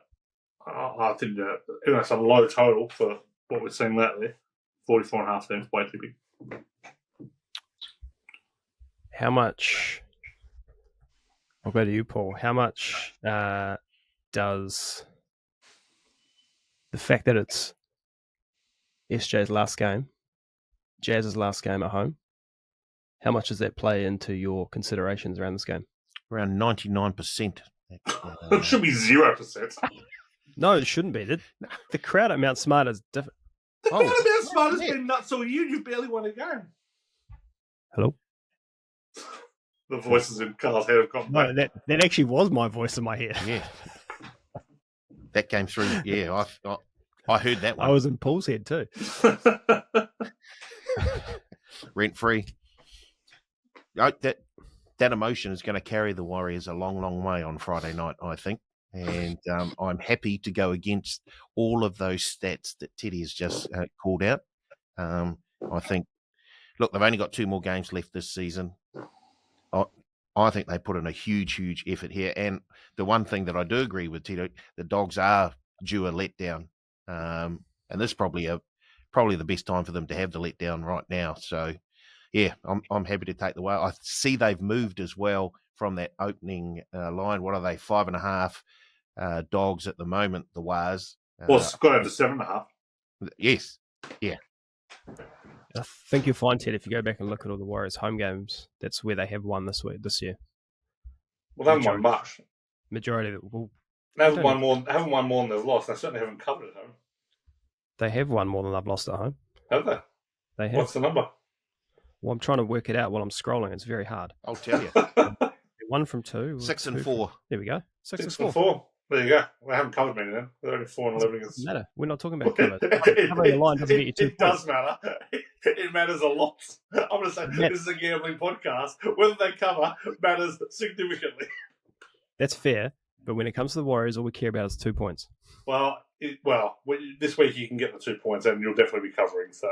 I think that even though it's a low total for what we're seeing lately, 44.5 seems way too big.
How much? I'll go to you, Paul. How much does the fact that it's SJ's last game, Jazz's last game at home, how much does that play into your considerations around this game?
Around 99%.
It should be 0%.
No, it shouldn't be. The crowd at Mount Smart is different.
The crowd at Mount Smart has been nuts all year. You've barely won a game.
Hello?
The voices in Carl's head have gone back.
No, that actually was my voice in my head.
Yeah. That came through. Yeah, I heard that one.
I was in Paul's head too.
Rent free. That emotion is going to carry the Warriors a long, long way on Friday night, I think. And I'm happy to go against all of those stats that Teddy has just called out. I think, look, they've only got 2 more games left this season. I think they put in a huge effort here. And the one thing that I do agree with Tito, the Dogs are due a letdown. And this is probably the best time for them to have the letdown right now. So, yeah, I'm happy to take the way. I see they've moved as well from that opening line. What are they, 5.5 Dogs at the moment, the Wars?
Well, it's got over 7.5.
Yes, yeah.
I think you'll find, Ted, if you go back and look at all the Warriors' home games, that's where they have won this year.
Well, they haven't won much.
Majority of it. Well,
they haven't won more than they've lost. They certainly haven't covered at home.
They have won more than they've lost at home.
Have they?
They have.
What's the number?
Well, I'm trying to work it out while I'm scrolling. It's very hard.
I'll tell you.
1 from 2.
6 and 4.
There we go. 6
and
and 4.
There you go. They haven't covered many then. They're only 4 and 11 against.
It doesn't matter. We're not talking about covers. Covering the line doesn't get you 2
It
points.
does matter. It matters a lot. I'm going to say this is a gambling podcast. Whether they cover matters significantly.
That's fair, but when it comes to the Warriors, all we care about is 2 points.
Well, this week you can get the 2 points, and you'll definitely be covering. So,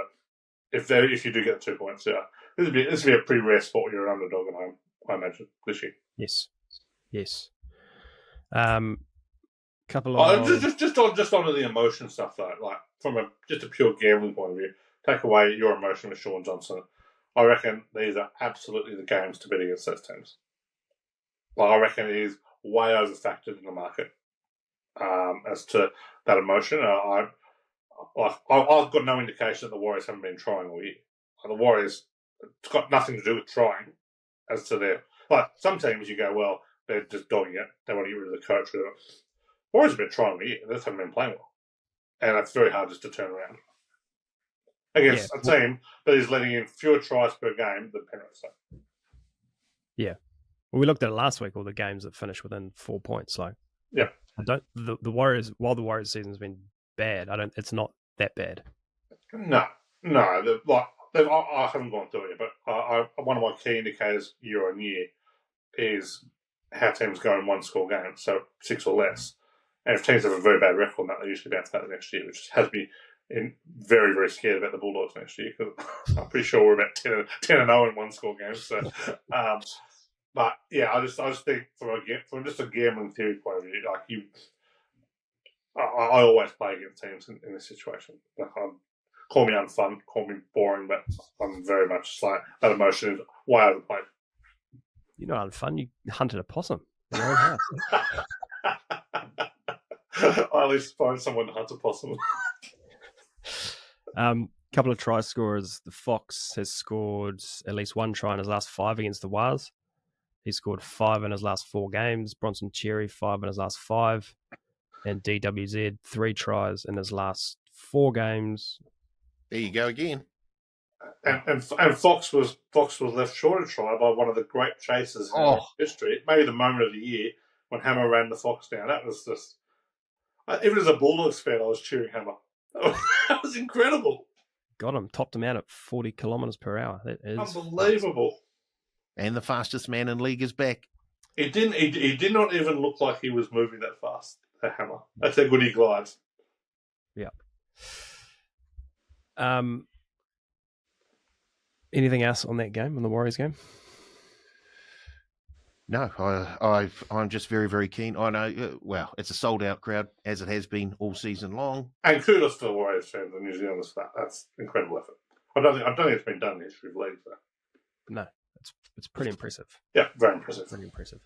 if you do get the 2 points, yeah, this would be a pretty rare sport when you're an underdog at home, I imagine, this year.
Yes. Couple of
just onto the emotion stuff though, like from just a pure gambling point of view. Take away your emotion with Shaun Johnson. I reckon these are absolutely the games to bet against those teams. Like, I reckon it is way overfactored in the market as to that emotion. I've got no indication that the Warriors haven't been trying all year. The Warriors, it's got nothing to do with trying as to their... Like, some teams you go, well, they're just dogging it. They want to get rid of the coach. Warriors have been trying all year. They just haven't been playing well. And it's very hard just to turn around. Against a team that is letting in fewer tries per game than Penrith.
Yeah. Well, we looked at it last week, all the games that finished within 4 points. Like,
yeah.
The Warriors, while the Warriors season's been bad, it's not that bad.
No. I haven't gone through it, but one of my key indicators year on year is how teams go in one-score games, so 6 or less. And if teams have a very bad record on that, they usually bounce back the next year, which has me very, very scared about the Bulldogs next year, because I'm pretty sure we're about 10 and 0 in one-score games. So, but yeah, I just think from just a gambling theory point of view, like I always play against teams in this situation. Like, call me unfun, call me boring, but I'm very much like that emotion is way overplayed.
You're not unfun. You hunted a possum in your own house.
I at least find someone to hunt a possum.
Couple of try scorers. The Fox has scored at least 1 try in his last 5 against the Wars. He scored 5 in his last 4 games. Bronson Cherry, 5 in his last 5. And DWZ, 3 tries in his last 4 games.
There you go again.
And Fox was left short of try by one of the great chasers in history. Maybe the moment of the year when Hammer ran the Fox down. That was just... Even as a Bulldogs fan, I was cheering Hammer. That was incredible.
Got him. Topped him out at 40 kilometres per hour. That is
unbelievable.
Fast.
And the fastest man in league is back.
He did not even look like he was moving that fast, that Hammer. That's how good he glides.
Yeah. Anything else on that game, on the Warriors game?
No, I'm just very, very keen. I know, well, it's a sold-out crowd, as it has been all season long.
And kudos to the Warriors fans and New Zealanders for that. That's incredible effort. I don't think it's been done in the history of the league. So.
No, it's pretty impressive.
Yeah, very impressive.
Pretty impressive.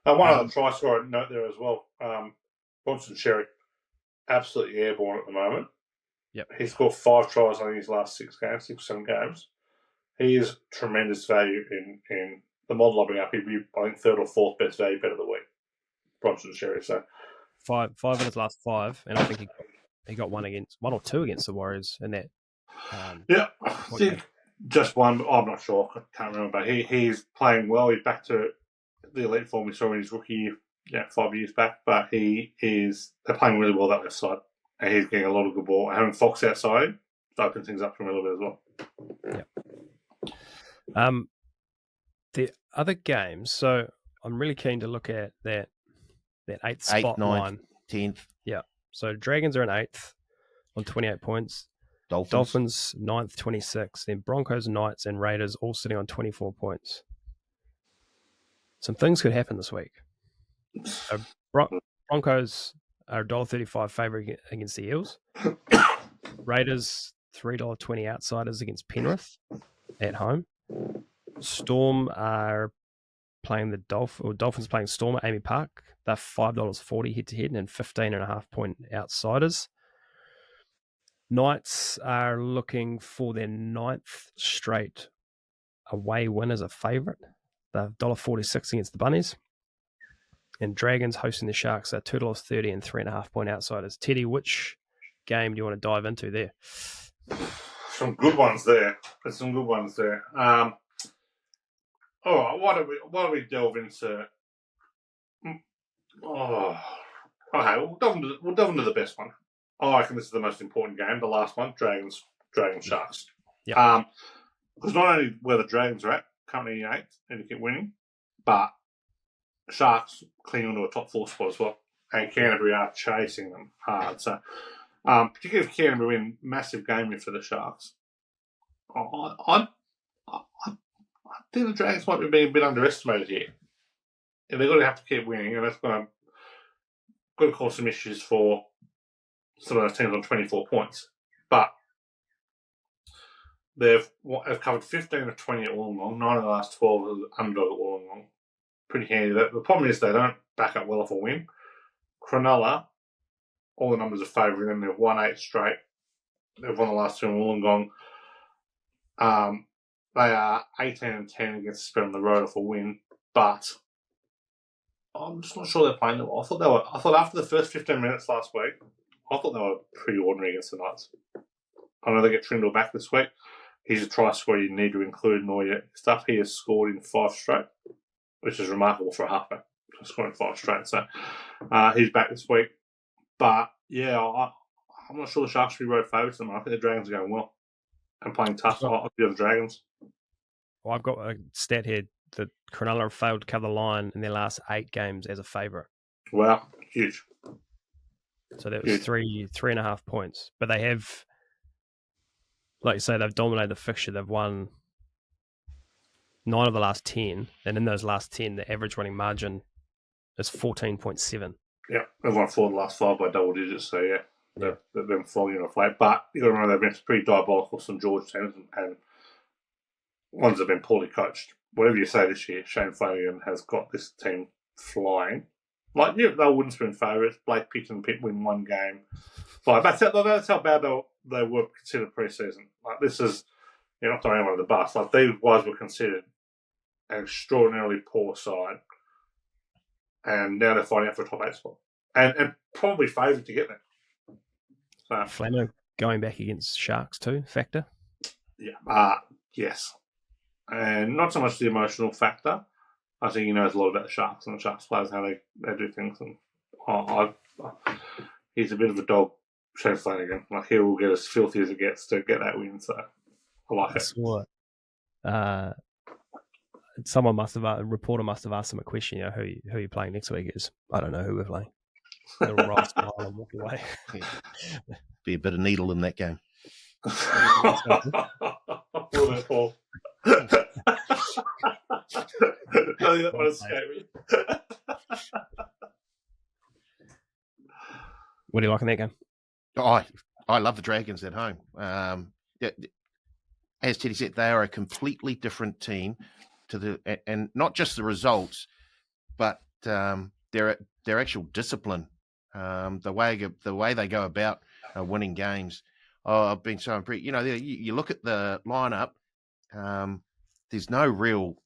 One other try scorer note there as well. Bronson Cherry, absolutely airborne at the moment.
Yep.
He scored 5 tries in his last 6 or 7 games. He is tremendous value in the model I've been up. He'd be, I think, 3rd or 4th best value bet of the week. Bronson Cherry. So
5 in his last 5, and I think he got 1 or 2 against the Warriors in that.
I think just one. I'm not sure. I can't remember. He's playing well. He's back to the elite form we saw in his rookie year, 5 years back. But they're playing really well that left side, and he's getting a lot of good ball. Having Fox outside opens things up for him a little bit as well.
Yeah. The other games. So I'm really keen to look at that that 8th
8th,
spot
9th,
line.
10th.
Yeah. So Dragons are in 8th on 28 points. Dolphins 9th, 26. Then Broncos, Knights, and Raiders all sitting on 24 points. Some things could happen this week. Broncos are $1.35 favourite against the Eels. Raiders $3.20 outsiders against Penrith at home. Storm are playing the Dolphins playing Storm at Amy Park. They're $5.40 head to head and 15.5 point outsiders. Knights are looking for their 9th straight away win as a favourite. They're $1.46 against the Bunnies. And Dragons hosting the Sharks are $2.30 and 3.5 point outsiders. Teddy, which game do you want to dive into there?
Some good ones there. There's some good ones there. All right, why don't we delve into? Okay, we'll delve into the best one. I reckon this is the most important game, the last one, Dragons Sharks.
Yeah.
Because not only where the Dragons are at, currently 8th, and keep winning, but Sharks clinging onto a top 4 spot as well, and Canterbury are chasing them hard. So, particularly if Canterbury win, massive game for the Sharks. I think the Dragons might be being a bit underestimated here. And they're going to have to keep winning, and that's going to cause some issues for some of those teams on 24 points. But they've covered 15 of 20 at Wollongong, 9 of the last 12 are underdog at Wollongong. Pretty handy. The problem is they don't back up well off a win. Cronulla, all the numbers are favouring them. They've won 8 straight. They've won the last 2 in Wollongong. They are 18 and 10 against the spread on the road off a win, but I'm just not sure they're playing them well. I thought after the first 15 minutes last week, I thought they were pretty ordinary against the Knights. I know they get Trindle back this week. He's a try scorer you need to include in all your stuff. He has scored in 5 straight, which is remarkable for a halfback, scoring 5 straight. So he's back this week. But yeah, I'm not sure the Sharks should be road favourites at the moment. I think the Dragons are going well and playing tough. I'll be the Dragons.
Well, I've got a stat here that Cronulla have failed to cover the line in their last 8 games as a favourite.
Wow, huge.
So that was 3.5 points. But they have, like you say, they've dominated the fixture. They've won 9 of the last 10. And in those last 10, the average winning margin is 14.7.
Yeah, they've won 4 of the last 5 by double digits. So yeah, they've been flogging off late. But you've got to remember they've been pretty diabolical, some George teams, and ones that have been poorly coached. Whatever you say this year, Shane Flanagan has got this team flying. Like, yeah, they wouldn't spin favourites. Blake Pitt and Pitt win 1 game. But that's how bad they were considered pre-season. Like, this is, you're not throwing anyone under the bus. Like, these guys were considered an extraordinarily poor side. And now they're fighting out for a top 8 spot. And probably favoured to get there. So,
Flano going back against Sharks too, factor?
Yeah. Yes. And not so much the emotional factor. I think he knows a lot about the Sharks and the Sharks players, how they do things. And he's a bit of a dog, Shane Flanagan. Like, he will get as filthy as it gets to get that win. So I like it.
A reporter must have asked him a question. You know, who are you playing next week? Is I don't know who we're playing. They'll right smile and walk away.
Be a bit of needle in that game.
Will it fall? That was scary.
What do you like in that game?
I love the Dragons at home. As Teddy said, they are a completely different team and not just the results, but their actual discipline, the way they go about winning games. I've been so impressed. You know, you look at the lineup. There's no real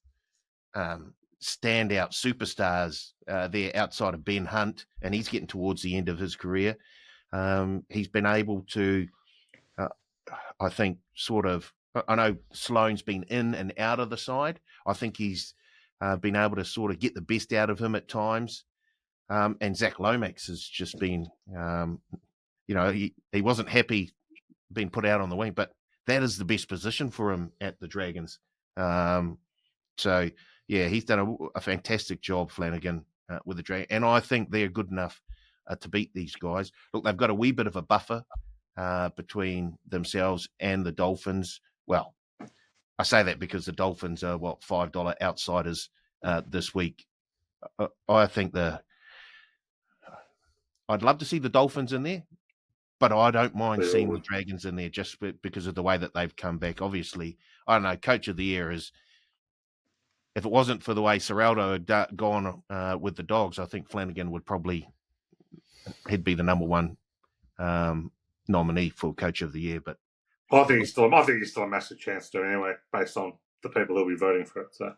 standout superstars there outside of Ben Hunt, and he's getting towards the end of his career. He's been able to, I think, sort of. I know Sloane's been in and out of the side. I think he's been able to sort of get the best out of him at times. And Zach Lomax has just been, he wasn't happy being put out on the wing, but that is the best position for him at the Dragons. So, yeah, he's done a fantastic job, Flanagan. with the Dragons, and I think they're good enough to beat these guys. Look, they've got a wee bit of a buffer between themselves and the Dolphins. Well, I say that because the Dolphins are, $5 outsiders this week. I think I'd love to see the Dolphins in there, but I don't mind seeing the Dragons in there just because of the way that they've come back. Obviously, I don't know, Coach of the Year is, if it wasn't for the way Serraldo had gone with the Dogs, I think Flanagan he'd be the number one nominee for Coach of the Year. But
I think he's still a massive chance to anyway, based on the people who'll be voting for it. So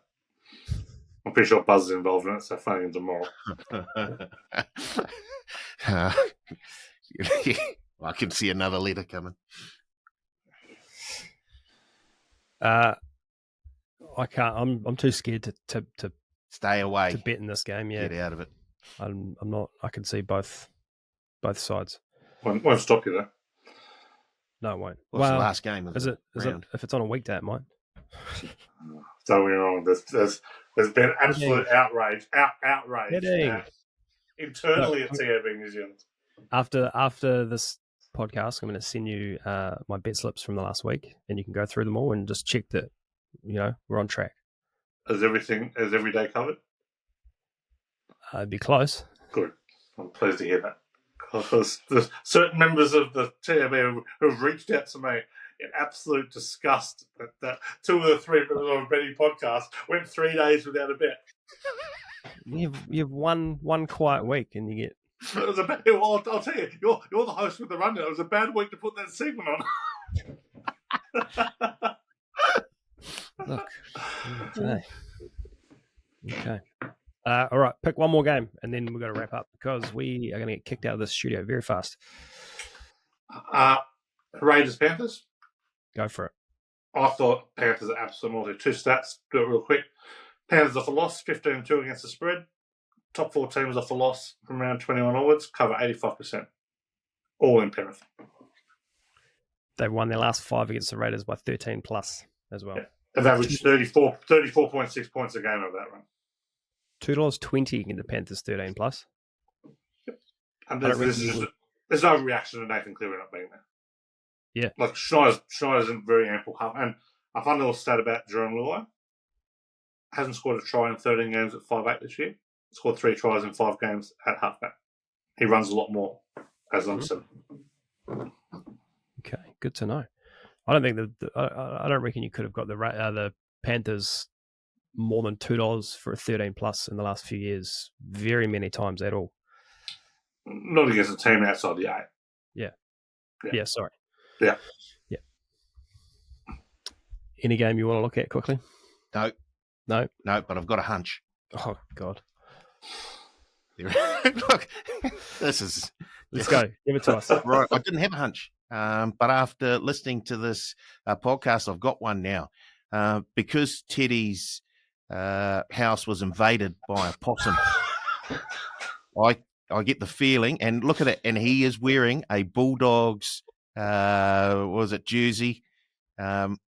I'm pretty sure Buzz is involved in it, so Flanagan's immoral.
I can see another letter coming.
I can't. I'm too scared to
stay away
to bet in this game. Yeah,
get out of it.
I'm not. I can see both sides.
Won't stop you though.
No, it won't.
What's the last game?
Is it? If it's on a weekday, it might.
Don't get me wrong. There's been absolute outrage internally at TAB New Zealand.
After this podcast, I'm going to send you my bet slips from the last week, and you can go through them all and just check that we're on track.
Is every day covered?
It'd be close.
Good. I'm pleased to hear that. Because there's certain members of the TAB who've reached out to me in absolute disgust that 2 of the 3 members of a betting podcast went 3 days without a bet.
You've one quiet week, and you get.
It was I'll tell you, you're the host with the rundown. It was a bad week to put that segment on.
Look. Okay. All right, pick one more game, and then we've got to wrap up because we are going to get kicked out of this studio very fast.
Raiders Panthers.
Go for it.
I thought Panthers are absolutely 2 stats. Do it real quick. Panthers off a loss, 15-2 against the spread. Top 4 teams off a loss from round 21 onwards, cover 85%. All in Penrith.
They've won their last 5 against the Raiders by 13 plus as well.
Yeah. They've averaged 34.6 points a game over that run.
$2.20 in the Panthers 13 plus.
Yep. And there's no reaction to Nathan Cleary not being there.
Yeah.
Like Schneider's in very ample half. And I found a little stat about Jerome Luai. Hasn't scored a try in 13 games at 5'8" this year. Scored 3 tries in 5 games at halfback. He runs a lot more as I'm said.
Okay, good to know. I don't think I don't reckon you could have got the Panthers more than $2 for a 13 plus in the last few years, very many times at all.
Not against a team outside the 8.
Yeah. Sorry.
Yeah.
Any game you want to look at quickly?
No, but I've got a hunch.
Oh God.
Look, this is.
Let's go. Give it to us.
Right, I didn't have a hunch, but after listening to this podcast, I've got one now. Because Teddy's house was invaded by a possum, I get the feeling, and look at it, and he is wearing a Bulldogs, jersey?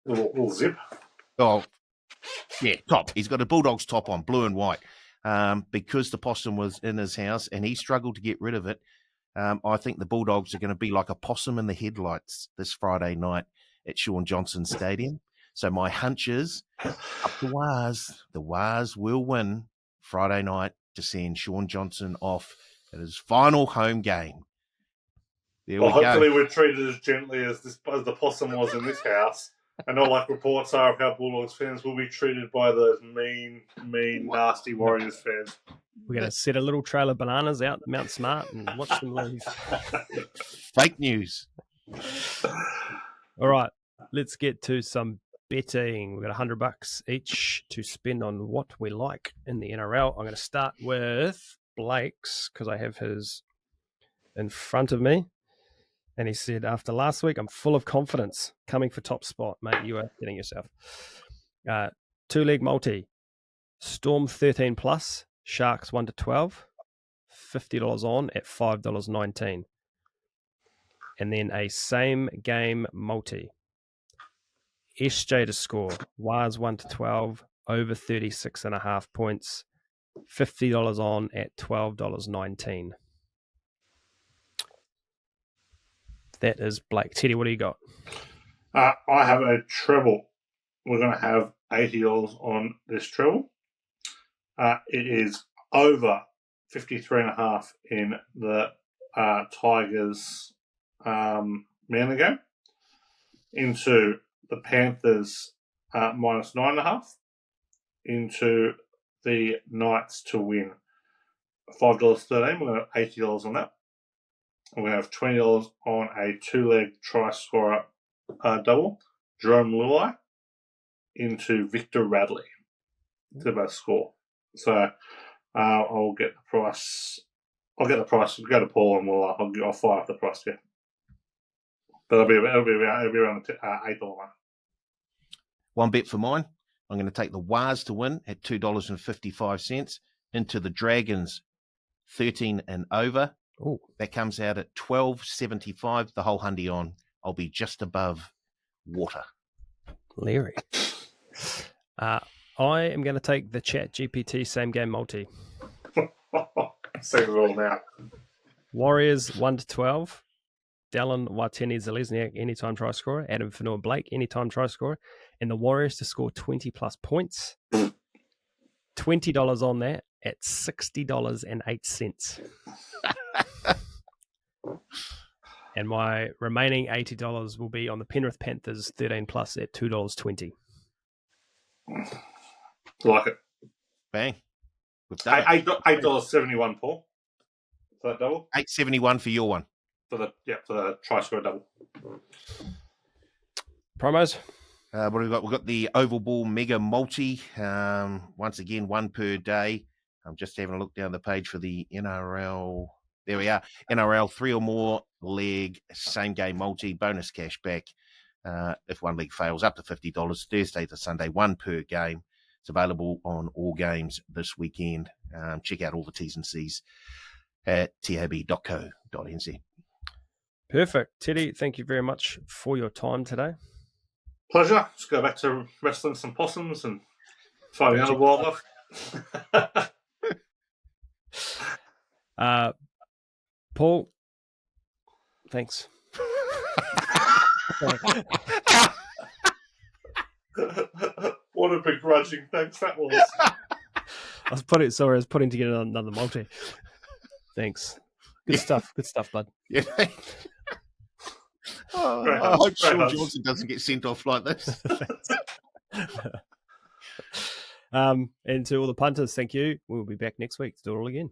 Little zip.
Oh, yeah, top. He's got a Bulldogs top on, blue and white. Because the possum was in his house and he struggled to get rid of it, I think the Bulldogs are going to be like a possum in the headlights this Friday night at Shaun Johnson Stadium. So my hunch is up the Waz. The Waz will win Friday night to send Shaun Johnson off at his final home game.
Hopefully we're treated as gently as the possum was in this house. And not like reports are of how Bulldogs fans will be treated by those mean, nasty Warriors fans.
We're going to set a little trail of bananas out Mount Smart and watch them leave.
Fake news.
All right, let's get to some betting. We've got $100 each to spend on what we like in the NRL. I'm going to start with Blake's because I have his in front of me. And he said, after last week, I'm full of confidence coming for top spot. Mate, you are kidding yourself. 2-leg multi. Storm 13 plus. Sharks 1 to 12. $50 on at $5.19. And then a same game multi. SJ to score. Wires 1 to 12. Over 36.5 points. $50 on at $12.19. That is Blake. Teddy, what do you got?
I have a treble. We're going to have $80 on this treble. It is over 53.5 in the Tigers Manly game. Into the Panthers minus 9.5. Into the Knights to win. $5.13. We're going to have $80 on that. We're going to have $20 on a two-leg try scorer double. Jerome Luai into Victor Radley to both score. So I'll get the price. I'll get the price. We'll go to Paul and I'll fire up the price. Yeah, but it'll be around the $8 one.
One bet for mine. I'm going to take the Wars to win at $2.55 into the Dragons 13 and over.
Ooh.
That comes out at $12.75. The whole hundy on. I'll be just above water.
Leary. I am going to take the Chat GPT same game multi.
See it all now.
Warriors 1-12. Dallin Watene-Zelezniak, anytime try scorer. Adam Fanua-Blake, anytime try scorer. And the Warriors to score 20 plus points. $20 on that at $60.08. And my remaining $80 will be on the Penrith Panthers 13 plus at $2.20.
Like it.
Bang.
$8.71, Paul. For that double.
$8.71 for your one.
For the try score double.
Promos?
What have we got? We've got the Oval Ball Mega Multi. Once again, one per day. I'm just having a look down the page for the NRL. There we are. NRL 3 or more leg, same game multi, bonus cash back. If one leg fails, up to $50, Thursday to Sunday, one per game. It's available on all games this weekend. Check out all the T's and C's at tab.co.nz.
Perfect. Teddy, thank you very much for your time today.
Pleasure. Let's go back to wrestling some possums and fighting other wildlife.
Paul, thanks.
What a begrudging thanks that was.
I was putting together another multi. Thanks. Good stuff, bud.
Yeah. I hope Shaun Johnson doesn't get sent off like this.
And to all the punters, thank you. We'll be back next week to do it all again.